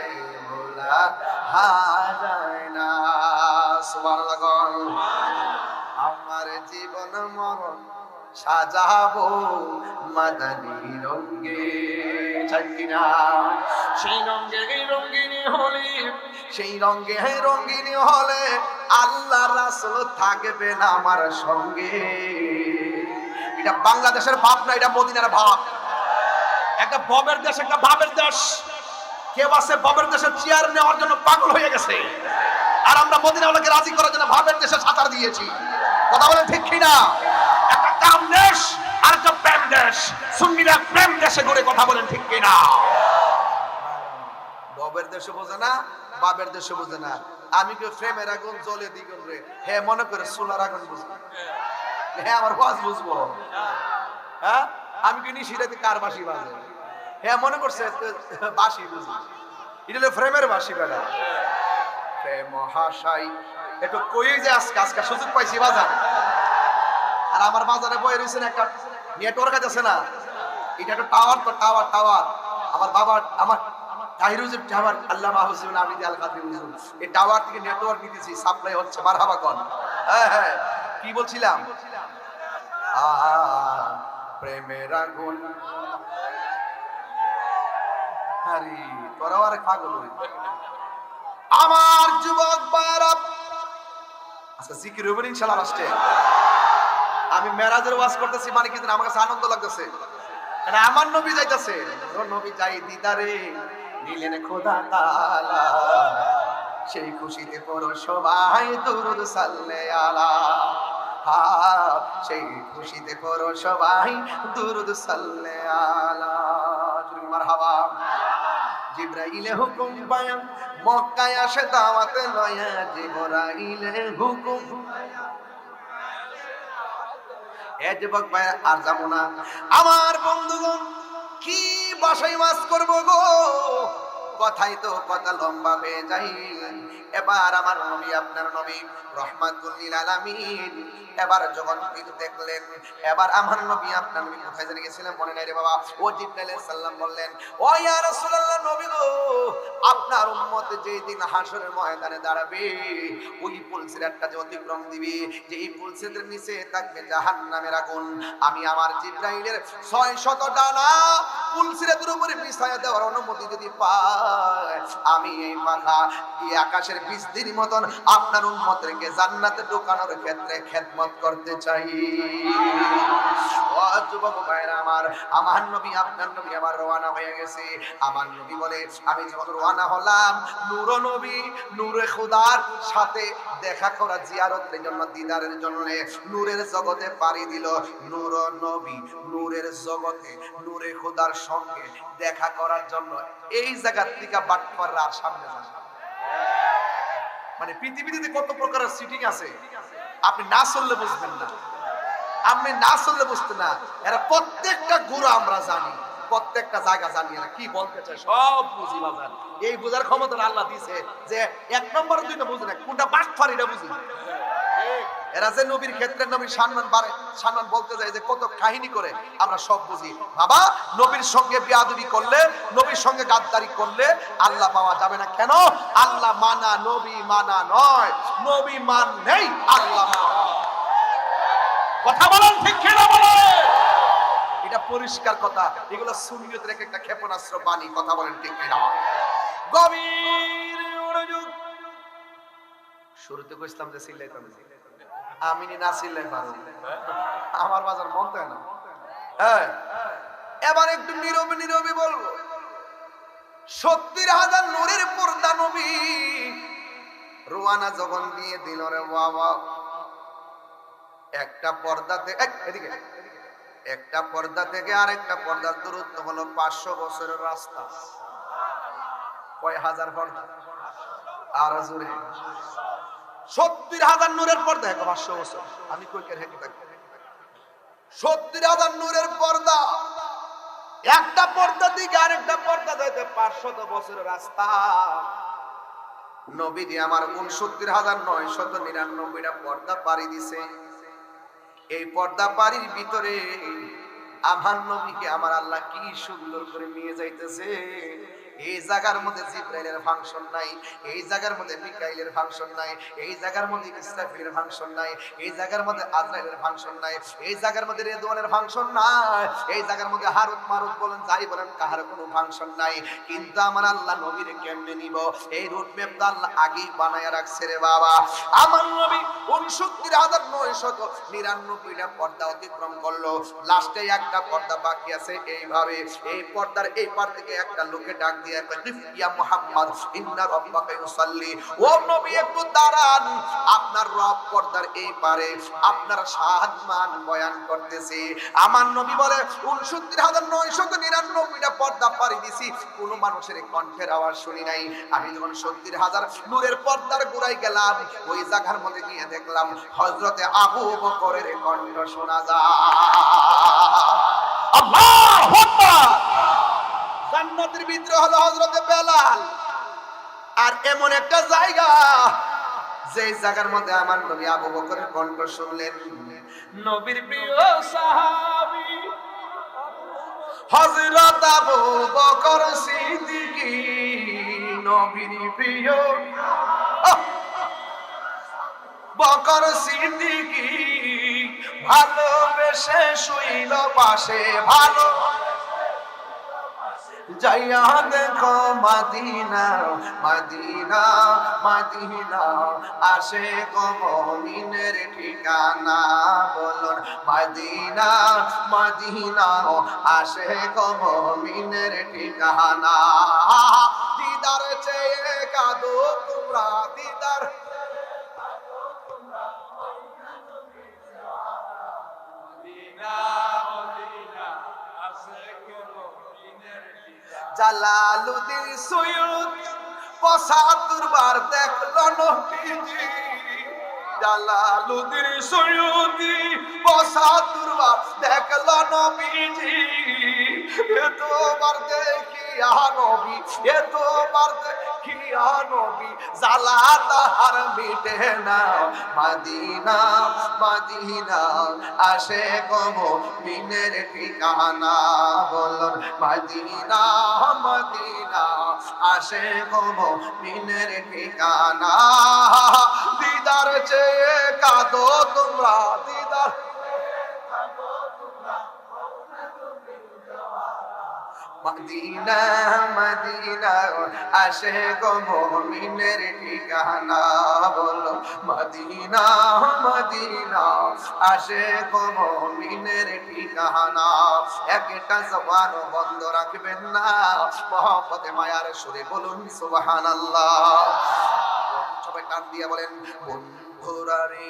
ভোলা যায় না সুবহানাল্লাহ আমার জীবন মরণ সাজাবো মাদানী রঙে চাকিনা সেই রঙে রঙিনী হলে সেই রঙে রঙিনী হলে আল্লাহ রাসূল থাকবে না আমার সঙ্গে এটা বাংলাদেশের ভাব না এটা মদিনার ভাব একটা ববের দেশ একটা ভাবের দেশ কেউ আছে ববের দেশের চেয়ার নেওয়ার জন্য পাগল হয়ে গেছে আর আমরা মদিনাওয়ালাকে রাজি করার জন্য ভাবের দেশে সাঁতার দিয়েছি কথা বলেন ঠিক কিনা একটা কাম দেশ আর একটা প্রেম দেশ সুন্নিরা প্রেম দেশে ঘুরে কথা বলেন ঠিক কিনা ববের দেশে বোঝে না বাবের দেশে বোঝে না আমি কেউ প্রেমের আগুন জ্বলে দ্বিগুণ রে হ্যাঁ মনে করে সোলার আগুন বুঝবো হ্যাঁ আমার ওয়াজ বুঝবো হ্যাঁ আমি কি নিশিরাতে কার বাঁশি বাজে হ্যাঁ মনে করছে বাঁশি বুঝি এটা হলো প্রেমের বাঁশি বেড়া প্রেম হাসাই একটু কই যে আজকে সুযোগ পাইছি বাজার আর আমার বাজারে বয়ে রয়েছেন একটা নেটওয়ার্ক আছে না এটা একটা টাওয়ার তো টাওয়ার টাওয়ার আমার বাবা আমার তাহিরুজের টাওয়ার আল্লামা হুসেন আবিদ আল কাদরি হুজুর এই টাওয়ার থেকে নেটওয়ার্ক নিতেছি সাপ্লাই হচ্ছে মারহাবা কোন হ্যাঁ হ্যাঁ কি বলছিলাম প্রেমের আগুন আরে তোরাও আর পাগল হই আমার যুবক ভাইরা আচ্ছা জিকির হবে ইনশাআল্লাহ লাস্টে আমি মেরাজের ওয়াজ করতেছি মানে কি আমার কাছে আনন্দ লাগতেছে কারণ আমার নবী যাইতেছে ওর নবী যাই দিদারে দিলেন খোদা তাআলা সেই খুশিতে পড়ো সবাই দুরূদ সাল্লে আলা সেই খুশিতে পড়ো সবাই দুরূদ সাল্লে আলা মারহাবা জিবরাইলে হুকুম পায়া মক্কায় আসে দাওয়াতে লয়া জিবরাইলে হুকুম এ যুবক ভাই আর যাবো না আমার বন্ধুগণ কি বাসায় ওয়াজ করব গো কথাই তো কথা লম্বা হয়ে যায় এবার আমার নবী আপনার নবী রহমাতুল লিল আলামিন এবার যখন দেখলেন এবার আমার নবী আপনার নবী কোথায় জেনে গেছিলেন মনে নাই রে বাবা ও জিবরাইল আলাইহিস সালাম বললেন ও ইয়া রাসূলুল্লাহ নবী গো আপনার উম্মত যেই দিন হাসরের ময়দানে দাঁড়াবে ওই পুলসিরাতটা যে অতিক্রম দিবে যে এই পুলসিরাতের নিচে থাকবে জাহান্নামের আগুন আমি আমার জিবরাইলের 600 ডানা পুলসিরাতের উপরে বিছায়া দেওয়ার অনুমতি যদি পাই আমি এই মাথা এই আকাশের বীজদের মতন আপনার উম্মতকে জান্নাতে ঢোকানোর ক্ষেত্রে খেদমত করতে চাই ও যুবক ভাইরা আমার নবী আপনার নবী আমার রওনা হয়ে গেছে আমার নবী বলে আমি যখন রওনা হলাম নূর নবী নূরে খোদার সাথে দেখা করা জিয়ারতের জন্য দিদারের জন্য নূরের জগতে পাড়ি দিল নূর নবী নূরের জগতে নূরে খোদার সঙ্গে দেখা করার জন্য এই জায়গা থেকে বাটপাড়া আর সামনে যান মানে পৃথিবীতে কত প্রকারের সিটিং আছে আপনি না চললে বুঝবেন না আপনি না চললে বুঝতে না এরা প্রত্যেকটা গুরু আমরা জানি প্রত্যেকটা জায়গা জানি এরা কি বলতে চায় সব বুঝি বাজার এই বুঝার ক্ষমতা আল্লাহ দিয়েছে যে এক নম্বর দুইটা বুঝি না কোনটা বাটপার এটা বুঝি এরা যে নবীর ক্ষেত্রে নবীর সম্মান বলতে যায় যে কত কাহিনী করে আমরা সব বুঝি বাবা নবীর সঙ্গে বেয়াদবি করলে নবীর সঙ্গে গাদ্দারি করলে আল্লাহ পাওয়া যাবে না কেন আল্লাহ মানা নবী মানা নয় নবী মান নেই আল্লাহ মানা কথা বলেন ঠিক কিনা বলেন এটা পরিষ্কার কথা এগুলো সুন্নিয়তের একটা ক্ষেপণাস্ত্র বাণী কথা বলেন ঠিক কিনা গভীর মনোযোগ শুরুতে কইছিলাম যে সিল্লাইতাম আমি না সিল্লাই পারো আমার বাজার মন দেয় না হ্যাঁ এবার একটু নীরবে নীরবে বলবো, 70,000 নূরের পর্দা নবী রুয়ানা যখন দিয়ে দিল রে বাবা, একটা পর্দাতে এদিকে একটা পর্দা থেকে আরেকটা পর্দার দূরত্ব হলো 500 বছরের রাস্তা। কয় হাজার পর্দা? আর জোরে 70,000 নূরের পর্দা 500 বছর। আমি কই কে হেঁটে থাকি? 70,000 নূরের পর্দা, একটা পর্দা থেকে আরেকটা পর্দা যাইতে 500 বছরের রাস্তা। নবীজি আমার 69,999টা পর্দা পাড়ি দিছে। এই পর্দা পাড়ির ভিতরে আমার নবীকে আমার আল্লাহ কি সুন্দর করে নিয়ে যাইতেছে। এই জায়গার মধ্যে জিব্রাইলের ফাংশন নাই, এই জায়গার মধ্যে মিকাইলের ফাংশন নাই, এই জায়গার মধ্যে ইসরাফিলের ফাংশন নাই, এই জায়গার মধ্যে আজরাইলের ফাংশন নাই, এই জায়গার মধ্যে রেদওয়ানের ফাংশন নাই, এই জায়গার মধ্যে হারুত মারুত বলেন যাই বলেন কাহার কোনো ফাংশন নাই। কিন্তু আমার আল্লাহ নবীরে কেমনে নিব, এই রুট ম্যাপ তো আল্লাহ আগেই বানায়া রাখছে রে বাবা। আমার নবী 69,999টা পর্দা অতিক্রম করলো, লাস্টে একটা পর্দা বাকি আছে। এইভাবে এই পর্দার এই পার থেকে একটা লোকে ডাক দিয়ে ইয়া মুহাম্মদ ইন্না রাব্বাকা ইউসাল্লি, ও নবী একটু দাঁড়ান, আপনার রব পর্দার এই পারে আপনার শাহাদাত বয়ান করতেছে। আমার নবী বলে 69,999টা পর্দা পাড়ি দিছি, কোনো মানুষের কণ্ঠের আওয়াজ শুনি নাই। আমি যখন 70,000 নূরের পর্দার গোড়ায় গেলাম, ওই জায়গার মধ্যে গিয়ে দেখলাম হযরতে আবু বকরের কণ্ঠ শোনা যায়। আল্লাহু আকবার। জান্নাতের ভিতরে হলো হযরতে বেলাল, আর এমন একটা জায়গা যে জায়গার মধ্যে আমার নবী আবু বকরের কণ্ঠ শুনলেন। নবীর প্রিয় সাহাবী হযরত আবু বকর সিদ্দিক, নবীর প্রিয় বকর সিদ্দিক ভালোবেসে শুইল পাশে, ভালো যাইয়া দেখো মদিনা মদিনা মদিনা, আসে গো মুমিনের ঠিকানা, বলুন মদিনা মদিনা, আসে গো মুমিনের ঠিকানা। দিদার চেয়ে কাঁদো তোমরা, দিদার জালালুদ্দিন সৈয়দ ৭৫ বার দেখলো নবীজি, জালালুদ্দিন সৈয়দ ৭৫ বার দেখলো নবীজি, এতবার দেখিয়া নবী, এতবার দেখিয়া নবী, জ্বালা তাহার মিটে না। মদিনা মদিনা, আসে গো মুমিনের ঠিকানা, বলুন মদিনা মদিনা, আসে গো মুমিনের ঠিকানা। দিদার চেয়ে কাঁদো তোমরা, দিদার মদিনা মদিনা, আসে গো মুমিনের ঠিকানা, বলো মদিনা মদিনা, আসে গো মুমিনের ঠিকানা। একটা জবান বন্ধ রাখবেন না, মহব্বতে মায়ার সুরে বলুন সুবহানাল্লাহ। সবাই কান দিয়ে বলেন বন্ধুরা রে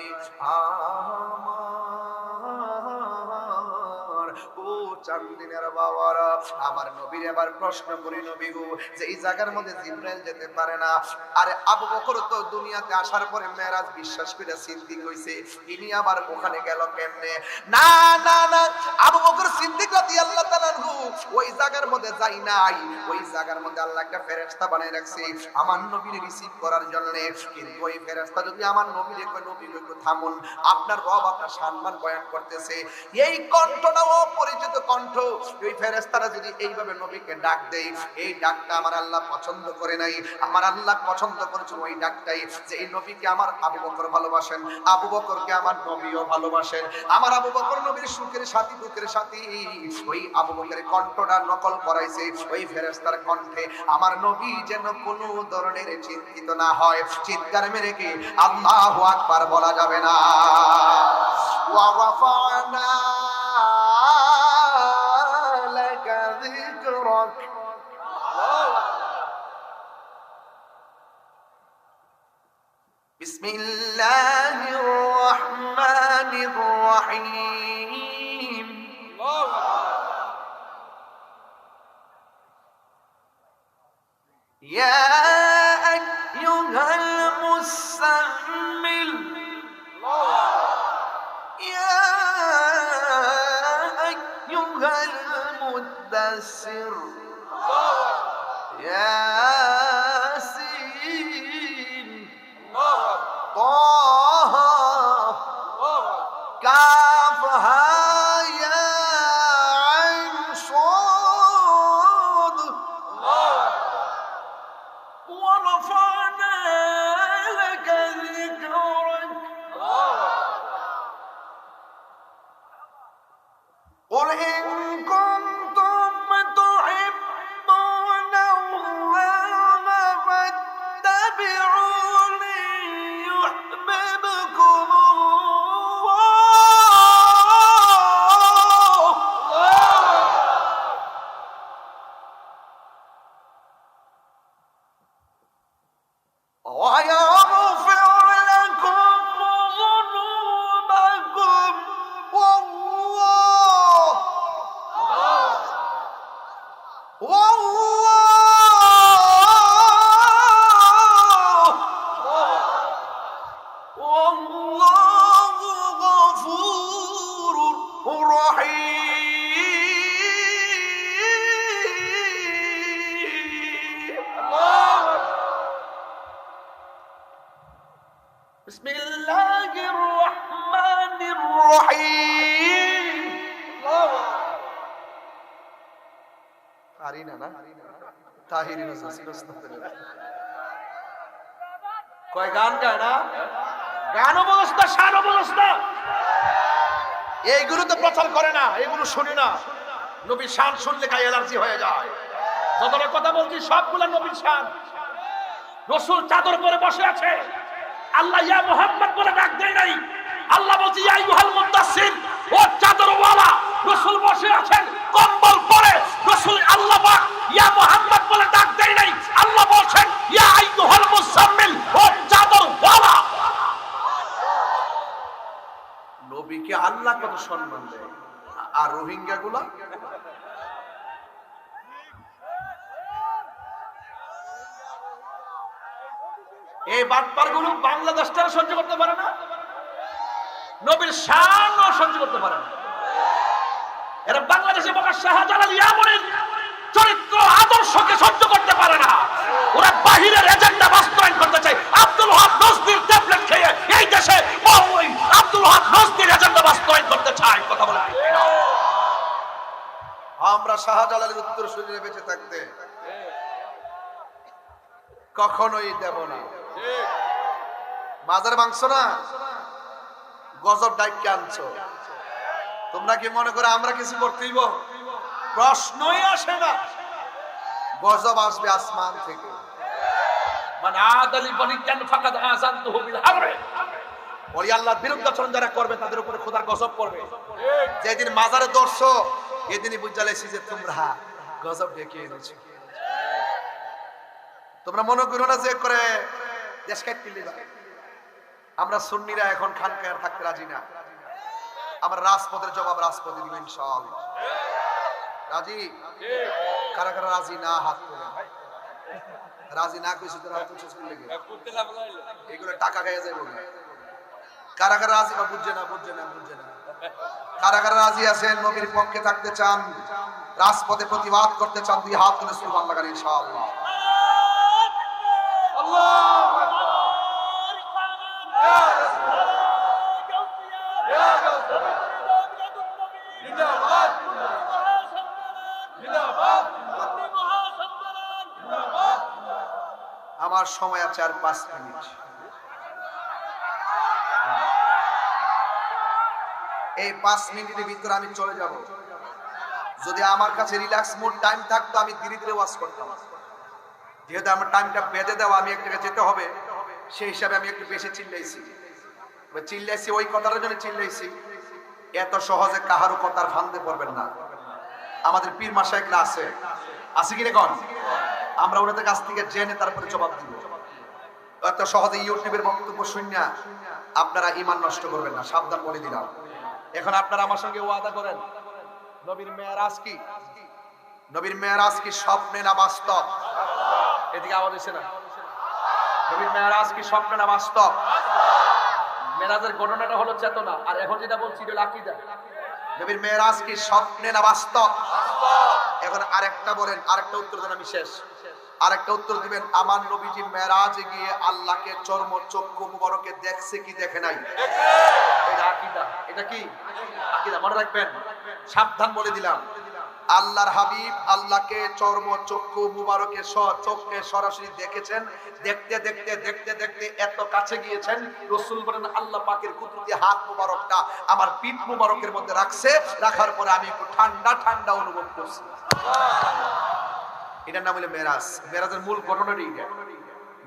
আমার, ও চান্দিনের বাবারা, আমার নবীর এবার প্রশ্ন করি, নবী গো, যে এই জায়গার মধ্যে জিবরাইল যেতে পারে না, আরে আবু বকর তো দুনিয়াতে আসার পরে মেরাজ বিশ্বাস করে সিদ্দিক হইছে, ইনি আবার ওখানে গেল কেমনে? না না না, আবু বকর সিদ্দিক রাদিয়াল্লাহু তাআলা আনহু ওই জায়গার মধ্যে যাই নাই, ওই জায়গার মধ্যে আল্লাহ একটা ফেরেশতা বানায় রাখছে আমার নবীর রিসিভ করার জন্য। কিন্তু ওই ফেরেশতা যদি আমার নবীর কয়, নবী একটু থামুন, আপনার রব আপনার সম্মান বয়ান করতেছে, এই কণ্ঠটা অপরিচিত কণ্ঠ, ওই ফেরেশতারা যদি এইভাবে নবীকে ডাক দেয়, এই ডাকটা আমার আল্লাহ পছন্দ করে নাই। আমার আল্লাহ পছন্দ করেছেন ওই ডাকটাই, যে এই নবীকে আমার আবু বকর ভালোবাসেন, আবু বকরকে আমার নবীও ভালোবাসেন, আমার আবু বকর নবীর সুখের সাথী দুঃখের সাথী। ওই আবু বকরের কণ্ঠটা নকল করাইছে ওই ফেরেশতার কণ্ঠে, আমার নবী যেন কোনো ধরনের চিন্তিত না হয়। চিৎকার মেরে কি আল্লাহু আকবার বলা যাবে না? ওয়া রাফা'না লাকা বিসমিল্লাহির রহমানির রহিম। ইয়া আইয়ুহাল মুসাম্মিল, ইয়া আইয়ুহাল মুদাসসির, ইয়াসিন, طه كافها يا عين صاد ورفعنا لك ذكرك قل إن كنتم تحبون الله فاتبعوني يحببكم الله ويغفر لكم ذنوبكم والله غفور رحيم. بسم الله الرحمن الرحيم. আরিনা না তাহিরিন কয় গান গায় না, গানও বলছ না, শানও বলছ না, এইগুলো তো প্রচার করে না, এগুলো শুনি না। নবীর শান শুনলে গায়ে অ্যালার্জি হয়ে যায়। যতটা কথা বলছি সবগুলো নবীর শান। রাসূল চাদর পরে বসে আছে, আল্লাহ ইয়া মুহাম্মদ বলে ডাক দেয় নাই। আল্লাহ বলছে ইয়া আইয়ুহাল মুদাসসির, ও চাদরওয়ালা। রাসূল বসে আছেন কম্বল পরে, রাসূল আল্লাহ পাক ইয়া মুহাম্মদ বলে ডাক দেয় নাই। আল্লাহ বলেন ইয়া আইয়ুহাল মুসাম্মিল, ও চাদরওয়ালা। নবীকে আল্লাহ কত সম্মান দেয়, আর রোহিঙ্গা গুলা এই বাটপার গুলো বাংলাদেশটা সহ্য করতে পারে না, নবীর শানও সহ্য করতে পারে না। এরা বাংলাদেশে বকা শাহজালাল ইয়ামনের চরিত্র আদর্শকে সহ্য করতে পারে না। ওরা বাহিরের এজেন্ডা বাস্তবায়ন করতে চায়। আব্দুল ওয়াহাব নজরুল ট্যাবলেট খেয়ে এই দেশে ওই আব্দুল ওয়াহাব নজরুল এজেন্ডা বাস্তবায়ন করতে চায়। কথা বলে আমরা শাহজালালের উত্তর শরীরে বেঁচে থাকতে কখনোই দেব না। মাজার মাংস না গজব ডাইকে আনছো, তোমরা কি মনে করে আমরা কিছু করতেইব? প্রশ্নই আসে না। গজব আসবে আসমান থেকে। মান আদালি বলিকান ফাকাদ আযানতুহু বিল হারব। ওই আল্লাহর বিরুদ্ধাচরণ যারা করবে তাদের উপরে খোদার গজব পড়বে। যেদিন মাজারে দর্শো এদিনই বুঝালেছি যে তোমরা গজব ডেকে এনেছো। তোমরা মনে করো না যে করে দেশ কাটতে লিবা। আমরা সুন্নিরা এখন খানকায় থাকতে রাজি না। আমরা রাজপথের জবাব রাজপথে দিব ইনশাআল্লাহ। রাজি? কারা কারা রাজি না হাত তোলে। রাজি না কইছি তোরা হাত উঁচু করে লাগবে। এগুলো টাকা খাইয়া যাবে না। কারা কারা রাজি বা বুঝছে না, বুঝছে না, বুঝছে না। কারা কারা রাজি আছেন নবীর পক্ষে থাকতে চান, রাজপথে প্রতিবাদ করতে চান, দুই হাত তুলে সুবহানাল্লাহ বলেন ইনশাআল্লাহ। আল্লাহু আকবার। ইয়া রাসূলুল্লাহ, ইয়া রাসূলুল্লাহ, জিন্দাবাদ, জিন্দাবাদ, জিন্দাবাদ। আমার সময় আছে আর 5 মিনিট। এই 5 মিনিটের ভিতরে আমি চলে যাব। যদি আমার কাছে রিল্যাক্স মোড টাইম থাকতো আমি ধীরে ধীরে ওয়াজ করতাম। যেহেতু আমার টাইমটা বেঁধে দেওয়া, আমি এক জায়গায় যেতে হবে, সেই হিসাবে আমি একটু বেশি চিল্লাইছি। চিল্লাইছি ওই কথাটার জন্য চিল্লাইছি, এত সহজে কাহারও কথার ফান্দে পড়বেন না। আমাদের পীর মাশায়েখরা আছে, আছে কি রে কোন? আমরা ওনাদের কাছ থেকে জেনে তারপরে জবাব দিব। এত সহজে ইউটিউবের বক্তব্য শুনিয়া আপনারা ঈমান নষ্ট করবেন না, সাবধান বলে দিলাম। এখন আপনারা আমার সঙ্গে ওয়াদা করেন, নবীর মেরাজ কি? নবীর মেরাজ কি স্বপ্নে না বাস্তব? এদিকে আওয়াজ হচ্ছে না? নবীর মেরাজ কি স্বপ্নে না বাস্তব? মেরাজের ঘটনাটা হলো চেতনা, আর এখন যেটা বলছি এটা হলো আকীদা। নবীর মেরাজ কি স্বপ্নে না বাস্তব? এখন আরেকটা বলেন, আরেকটা উত্তর দেন, আমি শেষ। আরেকটা উত্তর দিবেন, আমার নবীজি মেরাজে গিয়ে আল্লাহকে চর্ম চক্ষু মুবারকে দেখছে কি দেখে নাই? এটা আকীদা। এটা কি আকীদা? মনে রাখবেন, সাবধান বলে দিলাম। আল্লাহর হাবিব আল্লাহকে চর্ম চক্ষু মুবারকে চোখে সরাসরি দেখেছেন। দেখতে দেখতে দেখতে দেখতে এত কাছে গিয়েছেন, রাসূল বলেন আল্লাহ পাকের কুদরতি হাত মুবারকটা আমার পিঠ মুবারকের মধ্যে রাখছে, রাখার পরে আমি একটু ঠান্ডা ঠান্ডা অনুভব করছি। এটার নাম হলো মেরাজ। মেরাজের মূল ঘটনাটি এটা।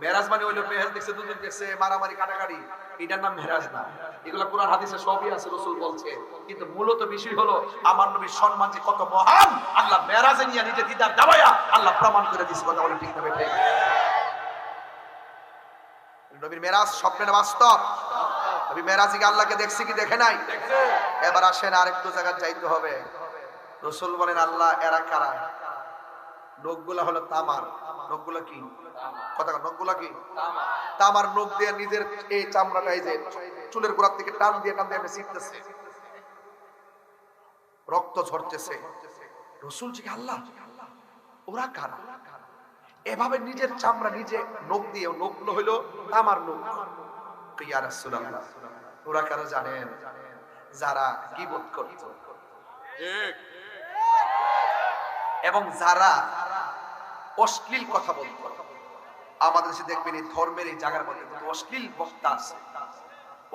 মেরাজ মানে হইলো মেহেল দেখছে, দুজন দেখছে, মারামারি কাটাকাটি, এটার নাম মেরাজ না। এগুলা কোরআন হাদিসে সবই আছে, রাসূল বলছে। কিন্তু মূলত বিষয় হলো আমার নবীর সম্মান যে কত মহান, আল্লাহ মেরাজে নিয়ে নিজে দিদার দাওয়ায়া আল্লাহ প্রমাণ করে দিয়েছে। কথা বলে ঠিক না বেঠিক? নবীর মেরাজ স্বপ্নে না বাস্তব? নবী মেরাজে গিয়ে আল্লাহকে দেখছে কি দেখে নাই? এবার আসেন আরেকটু জায়গা যাইতে হবে। রাসূল বলেন আল্লাহ এরা কারা? নখগুলা হলো তামার। নখগুলা কি? কথা কন, নখগুলা কি? তামার নখ দিয়ে নিজের এই চামড়াটা এই যে চুলের গোড়া থেকে টান দিয়ে আপনি ছিটতেছে, রক্ত ঝরতেছে। রাসূল জি আল্লাহ ওরা কারা? এভাবে নিজের চামড়া নিজে নখ দিয়ে, নখগুলো হইলো তামার নখ। ইয়া রাসূলুল্লাহ ওরা কারা জানেন? যারা গীবত করত ঠিক, এবং যারা অশ্লীল কথা বলতো। আমাদের দেশে দেখবেন এই ধর্মের এই জায়গার মধ্যে অশ্লীল বক্তা আছে।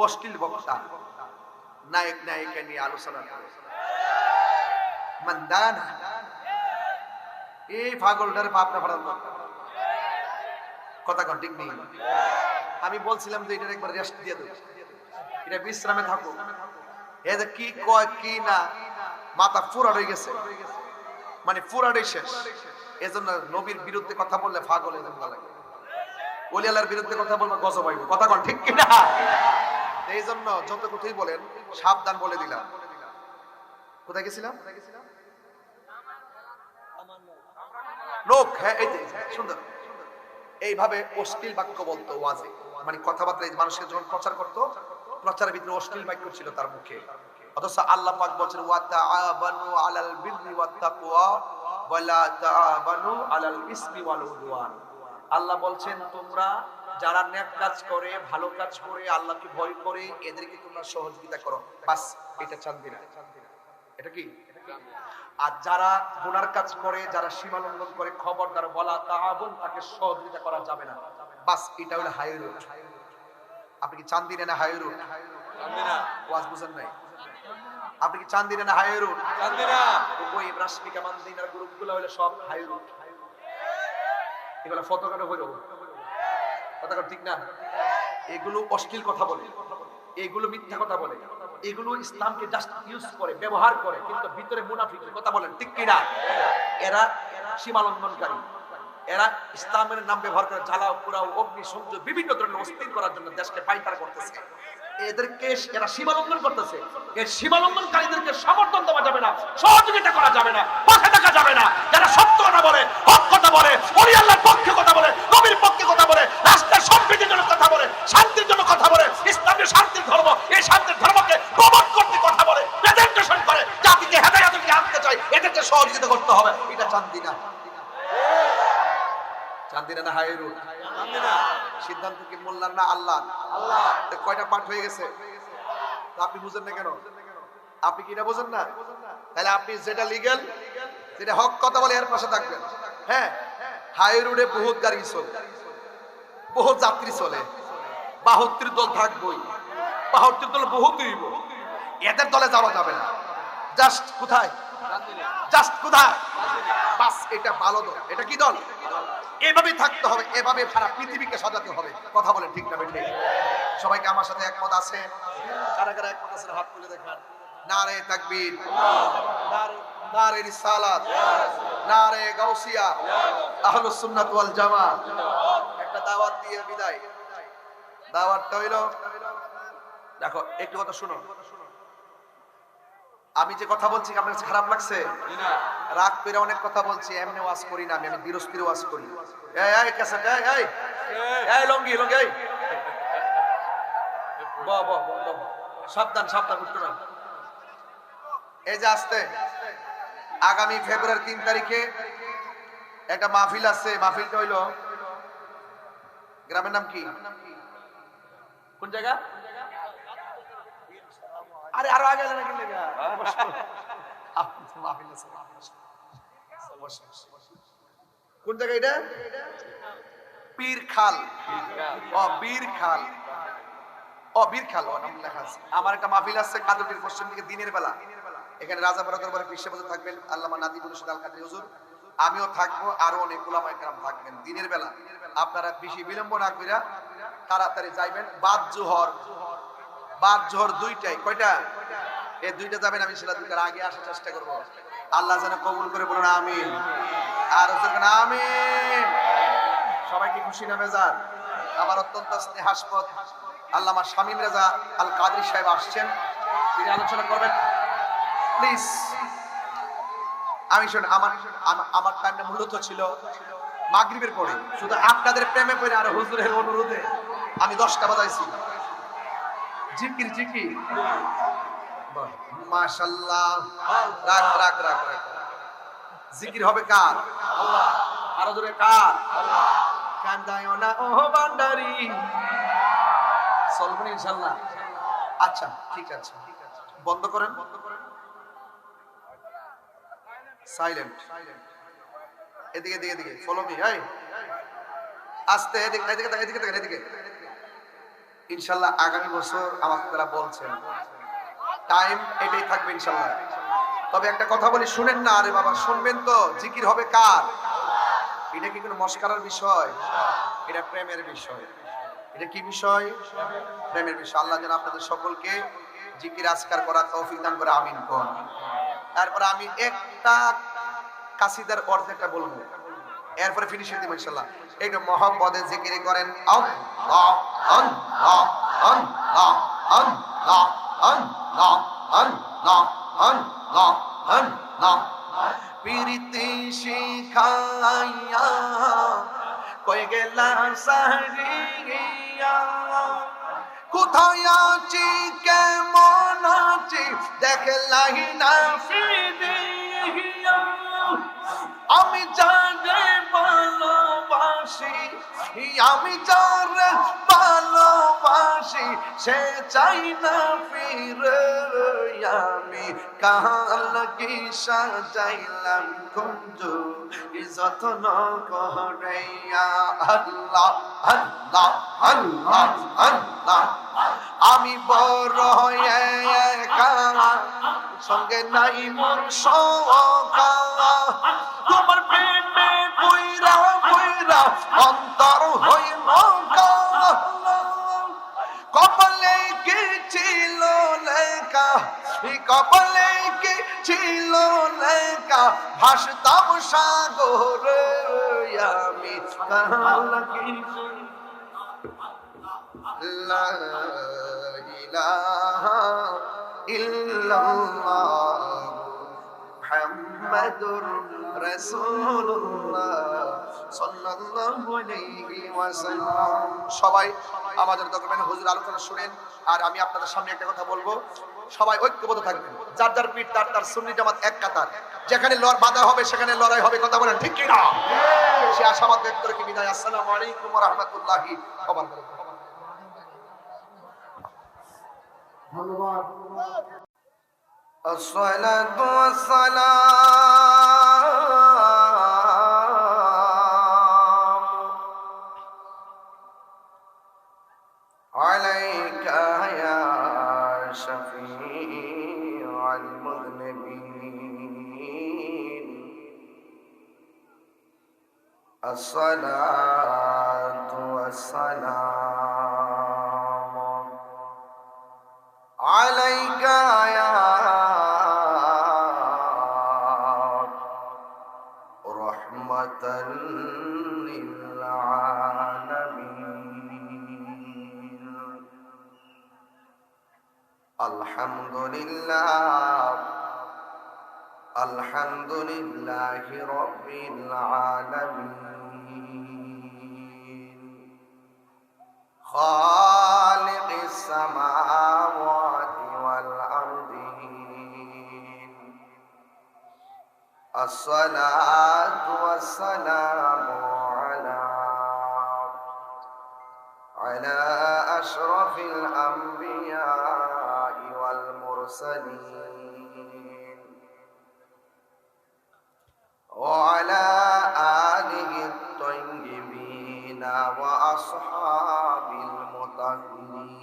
অশ্লীল বক্তা নায়ক নায়িকা নিয়ে আলোচনা করে, মানদানা এই পাগলটার বাপটা ফাড়ান কথা কন ঠিক নেই? আমি বলছিলাম যে এটার একবার রেস্ট দিয়ে দেব, এটা বিশ্রামে থাকুক। এতে কি কয় কি না মাথা ফুরাট হয়ে গেছে, মানে ফুরাটাই শেষ। এজন্য নবীর বিরুদ্ধে কথা বললে পাগলের মতো লাগে, ওলি আল্লাহর বিরুদ্ধে কথা বলবে গজব হইব। কথা কন ঠিক কি না? এই জন্য যত কথাই বলেন সাবধান বলে দিলাম। কোথায় গেছিলাম? লোক, হ্যাঁ এই যে সুন্দর এইভাবে অশ্লীল বাক্য বলতো ওয়াজে, মানে কথাবার্তা মানুষকে যখন প্রচার করতো, প্রচারের ভিতরে অশ্লীল বাক্য ছিল তার মুখে। অথচ আল্লাহ পাক বলেন ওয়া তাআবানু আলাল বিররি ওয়াত তাকওয়া ওয়া লা তাআবানু আলাল ইসমি ওয়াল উদওয়ান। আল্লাহ বলছেন তোমরা যারা নেক কাজ করে, ভালো কাজ করে, আল্লাহকে ভয় করে, এদেরকে তোমরা সহযোগিতা করো। বাস এটা চান্দি না। এটা কি? আর যারা গুনার কাজ করে, যারা সীমা লঙ্ঘন করে, খবরদার বলা তাআবুন, তাকে সহযোগিতা করা যাবে না। বাস এটা হলো হাই রোড। আপনি কি চান্দি না হাই রোড? চান্দি না। ওয়াজ বুঝেন নাই? আপনি কি চান্দি না হাই রোড? চান্দি না। ওই রাশমিকা মানদিনার গ্রুপগুলো হলো সব হাই রোড। এগুলো ফটোকাটা হইল কথা ঠিক না? এগুলো অশ্লীল কথা বলে, এগুলো মিথ্যা কথা বলে, এগুলো ইসলামকে জাস্ট ইউজ করে, ব্যবহার করে, কিন্তু ভিতরে মুনাফিক। কথা বলেন ঠিক কি না? এরা সীমা লঙ্ঘনকারী, এরা ইসলামের নাম ব্যবহার করে জ্বালাও পোড়াও অগ্নি সংযোগ বিভিন্ন ধরনের অস্থির করার জন্য দেশকে পাইকারা করতেছে। এদেরকে এরা সীমা লঙ্ঘন করতেছে। এই সীমা লঙ্ঘনকারীদেরকে সমর্থন দেওয়া যাবে না, সহযোগিতা করা যাবে না, পাশে থাকা যাবে না। যারা সত্য কথা বলে, হক কথা বলে, ওলি আল্লাহর পক্ষে কথা বলে, নবীর পক্ষে কথা বলে, রাষ্ট্রের সম্প্রীতির জন্য কথা বলে, শান্তির জন্য কথা বলে, ইসলামের শান্তির ধর্ম, এই শান্তির ধর্মকে প্রমোট করতে কথা বলে, প্রেজেন্টেশন করে, জাতিকে হেদায়েতকে আনতে চায়, এদেরকে সহযোগিতা করতে হবে। এটা চান্দি না। চান্দি না হাই রোড? চান্দি না। সিদ্ধান্ত কি মোল্লার না আল্লাহ? আল্লাহ। কয়টা পাঠ হয়ে গেছে? আপনি বুঝেন না কেন? আপনি কি এটা বুঝেন না? তাহলে আপনি যেটা লিগ্যাল, যেটা হক কথা বলে এর পাশে থাকবেন। হ্যাঁ, হাই রোডে বহুত গাড়ি চলে, বহুত যাত্রী চলে, 72 দল থাকবই, 72 দল বহুত হইব, এদের দলে যাওয়া যাবে না। জাস্ট কোথায়? জাস্ট কোথায়? বাস এটা ভালো দল। এটা কি দল? এভাবেই থাকতে হবে, এভাবে সারা পৃথিবীকে সাজাতে হবে। কথা বলেন ঠিক না বেঠিক? সবাইকে আমার সাথে একমত আছে? কারা কারা একমত আছেন হাত তুলে দেখান। নারে তাকবীর, নারে রিসালাত, নারে গাউসিয়া, আহলুস সুন্নাত ওয়াল জামাত। একটা দাওয়াত দিয়ে বিদায়। দাওয়াতটা হইলো, দেখো একটু কথা শুনো, আমি যে কথা বলছি আপনার কাছে খারাপ লাগছে? রাগ করে অনেক কথা বলছি, এমনি ওয়াজ করি না, আমি ধীরস্থির ওয়াজ করি। এই এই ক্যাসেট, এই এই এই লঙ্গি লঙ্গি, এই বাহ বাহ বাহ, সাবধান সাবধান, উঠতো না। এই যে আসতে আগামী ফেব্রুয়ারি 3 তারিখে একটা মাহফিল আছে, মাহফিলটা হইলো, গ্রামের নাম কি, কোন জায়গা? আরে আরো আগে জানা কিনলে কোন জায়গা এটা? পীর খাল। ও বীর খাল, ও বীর খাল, ও নাম লেখা আছে। আমার একটা মাহফিল আছে কাদরটির পশ্চিম দিকে দিনের বেলা, এখানে রাজা বড় দরবারে বিশ্ববাদী থাকবেন আল্লামা নাদিবুল রশিদ আল কাদরি হুজুর, আমিও থাকবো, আরো অনেক উলামা ইকরাম থাকবেন দিনের বেলা। আপনারা বেশি বিলম্ব না কইরা তাড়াতাড়ি যাইবেন। বাদ জোহর দুইটাই, কয়টা? এই দুইটা যাবেন, আমি সেটা দুইটার আগে আসার চেষ্টা করব। আল্লাহ যেন কবুল করে, বলুন আমিন। আর আমিন। সবাই কি খুশি না বেজার? আমার অত্যন্ত স্নেহাস্পদ আল্লামা শামীম রেজা আল কাদরি সাহেব আসছেন, তিনি আলোচনা করবেন। প্লিজ, আমি শোন, আমার টাইমটা মূলত ছিল মাগরিবের পরে, শুধু আপনাদের প্রেমে পড়ে আর হুজুরের অনুরোধে আমি 10টা বাজাইছি। জিকির জিকির, মাশাআল্লাহ। রাখ রাখ রাখ রাখ, জিকির হবে কার? আল্লাহ। আরো জোরে কার? আল্লাহ। কান্দায়ও না ও বান্দারি, চলবেন ইনশাআল্লাহ? আচ্ছা ঠিক আছে, বন্ধ করেন, সাইলেন্ট। এদিকে এদিকে এদিকে, ফলো মি। এই আস্তে, এদিকে এদিকে এদিকে এদিকে এদিকে। ইনশাআল্লাহ আগামী বছর আমাকে তারা বলছেন টাইম এটাই থাকবে ইনশাআল্লাহ। তবে একটা কথা বলি, শুনেন না? আরে বাবা শুনবেন তো, জিকির হবে কার? এটা কি কোনো মস্কারার বিষয়? এটা প্রেমের বিষয়। এটা কি বিষয়? প্রেমের বিষয়। আল্লাহ যেন আপনাদের সকলকে জিকির আজকার করার তৌফিক দান করে, আমিন কোন। তারপরে আমি একটা কাসিদার অর্ধেকটা বলবো, এরপরে ফিনিশ দিব ইনশাআল্লাহ। একটু মহব্বতে জিকির করেন, আল্লাহ আল্লাহ আল্লাহ আল্লাহ আল্লাহ আল্লাহ আল্লাহ আল্লাহ। প্রীতি শিখাইয়া কই গেলা সারিয়া, কোথায় আছি কেমন আছি দেখলাই না ফিরিয়া। আমি যারে ভালোবাসি, আমি যারে ভালোবাসি, সে চাই না ফিরে। আমি কাল কি সাজাইলাম কুঞ্জ যত্ন করে, আল্লাহ আল্লাহ আল্লাহ আল্লাহ। আমি বড় একা, সঙ্গে নাই মোর সখা, তোমার প্রেমে কইরা কইরা অন্তর হইল কালা। কপালে কি ছিল লেখা, কপালে কি ছিল লেখা, ভাসতাম সাগরে। আমি কালা কি লা ইলাহা ইল্লাল্লাহ মুহাম্মাদুর রাসূলুল্লাহ সাল্লাল্লাহু আলাইহি ওয়াসাল্লাম। সবাই আমাদের দরবারে হুজুর আলোচনা শুনেন, আর আমি আপনাদের সামনে একটা কথা বলবো, সবাই ঐক্যবদ্ধ থাকবেন। যার যার পিঠ তার তার, সুন্নি জামাত এক কাতার। যেখানে বাধা হবে সেখানে লড়াই হবে, কথা বলেন ঠিক কি না? সে আশাবাদ ব্যক্ত করে কি বিদায়। আসসালামু আলাইকুম ওয়া রাহমাতুল্লাহি ওয়া বারাকাতুহু। ধন্যবাদ। আসসালাতু ওয়াসসালামু আলাইকা ইয়া শাফীউল মুযনিবিন। আসসালাতু ওয়াসসালামু আলাইকা ইয়া রাহমাতাল লিল আলামিন। আলহামদুলিল্লাহ আলহামদুলিল্লাহি রাব্বিল আলামিন খালিকিস সামাওয়াতি ওয়াল আরদিন আসসালাতু ওয়াসসালামু على أشرف الأنبياء والمرسلين وعلى آله الطيبين وأصحاب المطهرين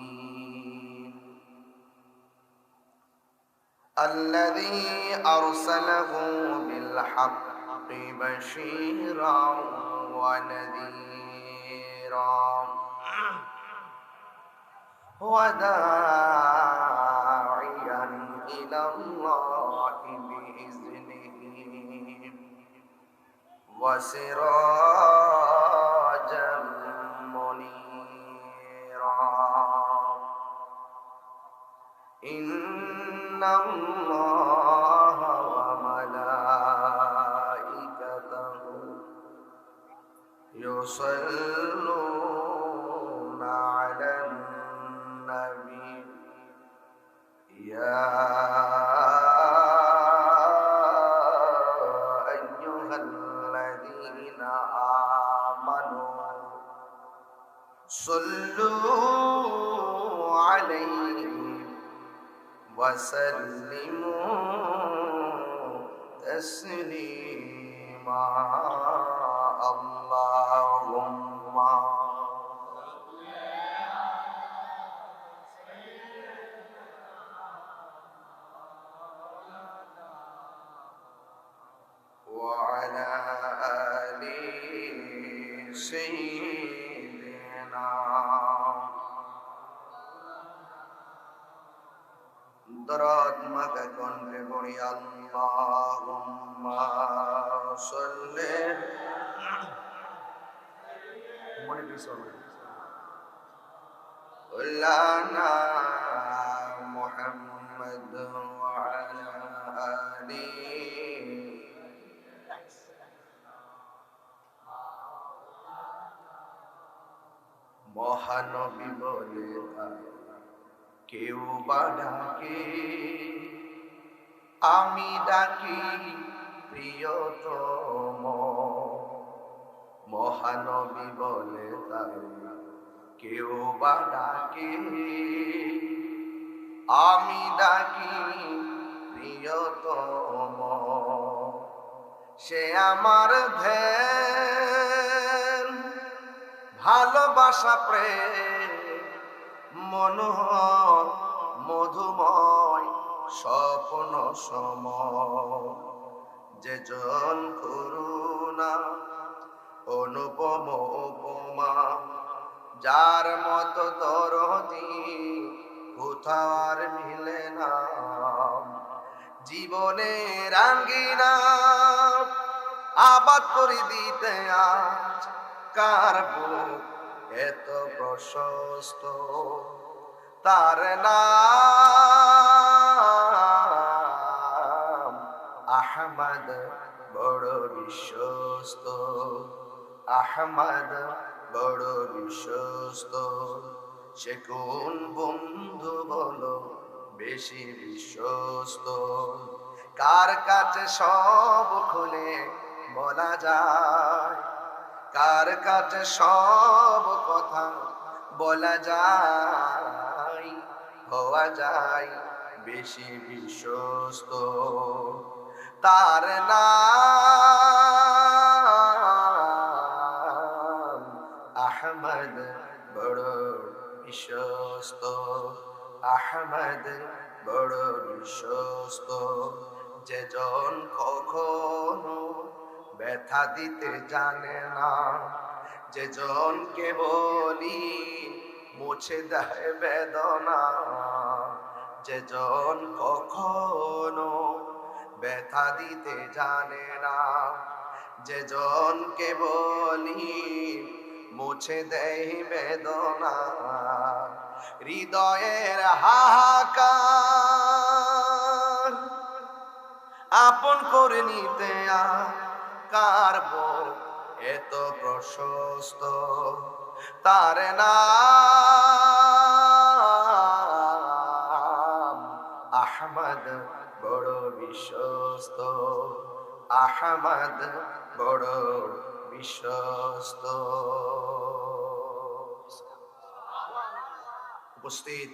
الذي أرسله بالحق بشيرا ونذيرا وداعيا إلى الله بإذنه وسراجا منيرا إن الله وملائكته يصلون على النبي يا أيها الذين آمنوا صلوا عليه وسلموا تسليما اللهم وعلى آل سيدنا درات مكة كنت اللهم صل لنا محمد وعلى آله মহানবী বলে কেউ বা ডাকে আমি ডাকি প্রিয়তম মহানবী বলে তাই কেউ বা ডাকে আমি ডাকি প্রিয়তম সে আমার ধ্যান ভালোবাসা প্রেম মনোহর মধুময় স্বপ্ন সম যে জন করুণা অনুপম উপমা যার মতো দরদি কোথার মিলে না জীবনে রাঙ্গিনা আবাদ করে দিতে আজ কার বুক এত প্রশস্ত তার নাম আহমদ বড় বিশ্বস্ত আহমদ বড় বিশ্বস্ত সে কোন বন্ধু বলো বেশি বিশ্বস্ত কার কাছে সব খুলে বলা যায় কার কাছে সব কথা বলা যায় হওয়া যায় বেশি বিশ্বস্ত তার নাম আহমদ বড় বিশ্বস্ত আহমদ বড় বিশ্বস্ত যে জন কখনো ব্যথা দিতে জানে না যে জনকে বলি মুছে দেয় বেদনা যে জন কখনো ব্যথা দিতে জানে না যে জনকে বলি মুছে দেয় বেদনা হৃদয়ের হাহাকার আপন করে নিতে কার বুক এত প্রশস্ত, তার নাম আহমদ বড় বিশ্বস্ত, আহমদ বড় বিশ্বস্ত। উপস্থিত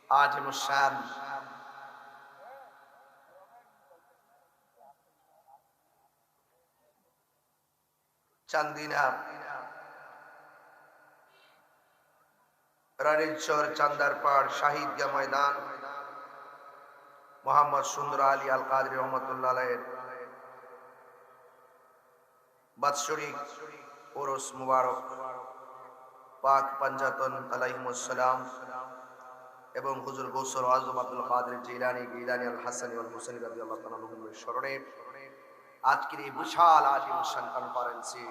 আজ মুশান চান্দিনা রানীরচর চান্দারপাড় শাহিদগা ময়দান মোহাম্মদ সুন্দর আলী আল কাদরি রহমতুল্লাহ আলাইহির বাৎসরিক ওরস মুবারক পাক পাঞ্জাতন আলাইহিমুস সালাম এবং হুজুর গৌসুল আজম আব্দুল কাদের জিলানী গিলানী আল হাসানী ওয়াল হুসাইনী রাদিয়াল্লাহু তাআলা আনহুমের স্মরণে আজকের এই বিশাল আজিমুসান কনফারেন্সে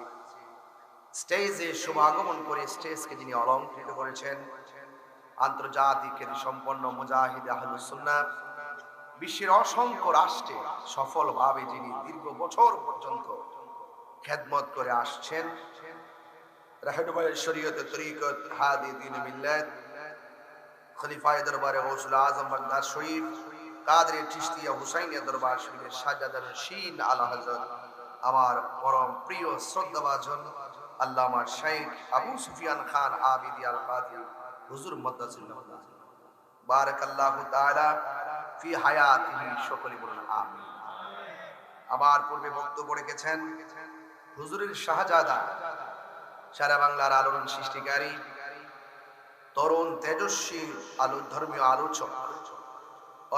স্টেজে শুভাগমন করে স্টেজকে যিনি অলংকৃত করেছেন, আন্তর্জাতিক খ্যাতি সম্পন্ন মুজাহিদ আহলুস সুন্নাহ, বিশ্বের অসংখ্য রাষ্ট্রে সফলভাবে যিনি দীর্ঘ বছর পর্যন্ত খেদমত করে আসছেন, রাহনুমায়ে শরীয়ত তরিকত হাদি দ্বীন মিল্লাত খলিফায়ে দরবারে গৌসুল আজম বাগদাদ শরীফ কাদরে চিশতিয়া হুসাইনিয়া দরবার শরীফের সাজ্জাদার রশিদ আলা হযরত আমার পরম প্রিয় শ্রদ্ধাভাজন আল্লামা শাইখ আবু সুফিয়ান খান আবিদি আল কাদি হুজুর মাদ্দাসিল্লাহ বারাকাল্লাহু তাআলা ফি হায়াতিহি, সকলে বলুন আমিন। আমার পূর্বে বক্তব্য রেখেছেন হুজুরের শাহজাদা, সারা বাংলার আলোড়ন সৃষ্টিকারী, তরুণ তেজস্বী ধর্মীয় আলোচক,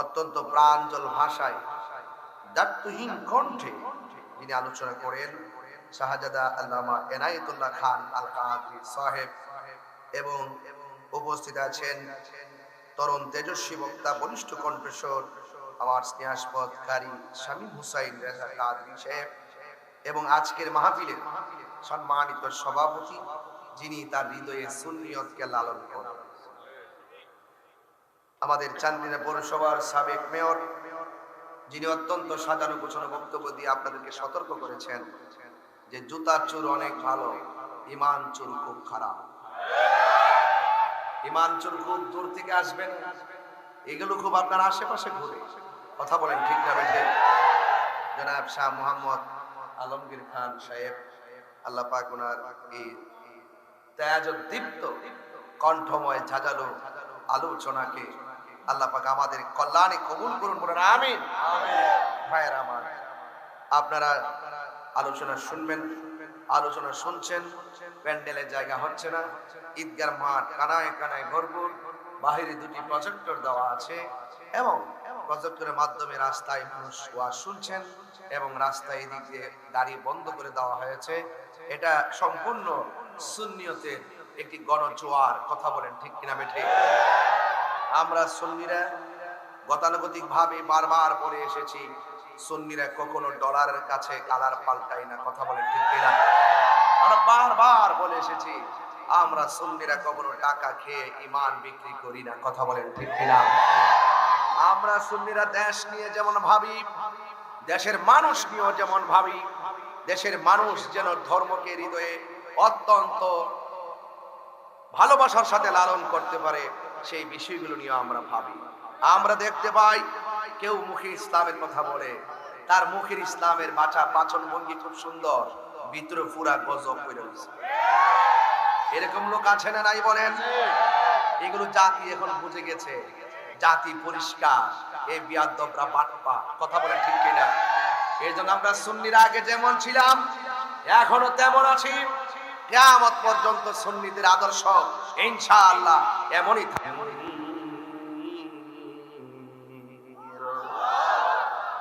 অত্যন্ত প্রাঞ্জল ভাষায় দায়িত্বহীন কণ্ঠে যিনি আলোচনা করেন, শাহজাদা আল্লামা এনায়েতুল্লাহ খান আল কাদরি সাহেব। এবং উপস্থিত আছেন তরুণ তেজস্বী বক্তা, বলিষ্ঠ কণ্ঠস্বর আমার স্নেহাস্পদ কারি শামীম হুসাইন রেজা কাদরি সাহেব, এবং আজকের মাহফিলের সম্মানিত সভাপতি যিনি তার হৃদয়ে সুন্নিয়তকে লালন করেন, আমাদের চান্দিনা পৌরসভার সাবেক মেয়র, যিনি অত্যন্ত সাজানো গোছানো বক্তব্য দিয়ে আপনাদেরকে সতর্ক করেছেন যে জুতার চুর অনেক ভালো, ইমান চুর খুব খারাপ। ইমান চুর খুব দূর থেকে আসবেন, এগুলো খুব আপনার আশেপাশে ঘুরে। কথা বলেন ঠিক না বেঠে? জনাব শাহ মোহাম্মদ আলমগীর খান সাহেব, আল্লাহ পাক ওনার এই তেজোদ্দীপ্ত কণ্ঠময় ঝাঁঝালো আলোচনাকে আল্লাহ পাক আমাদের কল্যাণে কবুল করুন, বলেন আমিন। ভাইয়েরা আমার, আপনারা আলোচনা শুনবেন, আলোচনা শুনছেন, প্যান্ডেলের জায়গা হচ্ছে না, ঈদগার মাঠ কানায় কানায় ভরপুর, বাহিরে দুটি প্রজেক্টর দেওয়া আছে এবং প্রজেক্টরের মাধ্যমে রাস্তায় মানুষ ওয়াজ শুনছেন এবং রাস্তায় এদিক দিয়ে গাড়ি বন্ধ করে দেওয়া হয়েছে। এটা সম্পূর্ণ সুন্নিয়তের একটি গণজোয়ার। কথা বলেন ঠিক কিনা বেঠে? আমরা সুন্নিরা গতানুগতিক ভাবে বারবার বলে এসেছি, সুন্নিরা কখনো ডলারের কাছে কালার পাল্টাই না। কথা বলেন ঠিক কিনা? আমরা বারবার বলে এসেছি, আমরা সুন্নিরা কখনো টাকা খেয়ে ইমান বিক্রি করি না। কথা বলেন ঠিক কিনা? আমরা সুন্নিরা দেশ নিয়ে যেমন ভাবি, দেশের মানুষ নিয়েও যেমন ভাবি, দেশের মানুষ যেন ধর্মকে হৃদয়ে অত্যন্ত ভালোবাসার সাথে লালন করতে পারে, সেই বিষয়গুলো নিয়ে আমরা ভাবি। আমরা দেখতে পাই কেউ মুখে ইসলামের কথা বলে, তার মুখের ইসলামের বাচন ভঙ্গি খুব সুন্দর, ভিতরে পুরা গজব হয়ে রয়েছে। এরকম লোক আছে না নাই বলেন? এগুলো জাতি এখন বুঝে গেছে, জাতি পরিষ্কার, এই বিয়াদবরা বাটপা। কথা বলেন ঠিক কিনা? এই জন্য আমরা সুন্নিরা আগে যেমন ছিলাম এখনো তেমন আছি, কিয়ামত পর্যন্ত সুন্নিদের আদর্শ ইনশাআল্লাহ এমনই থাকবে।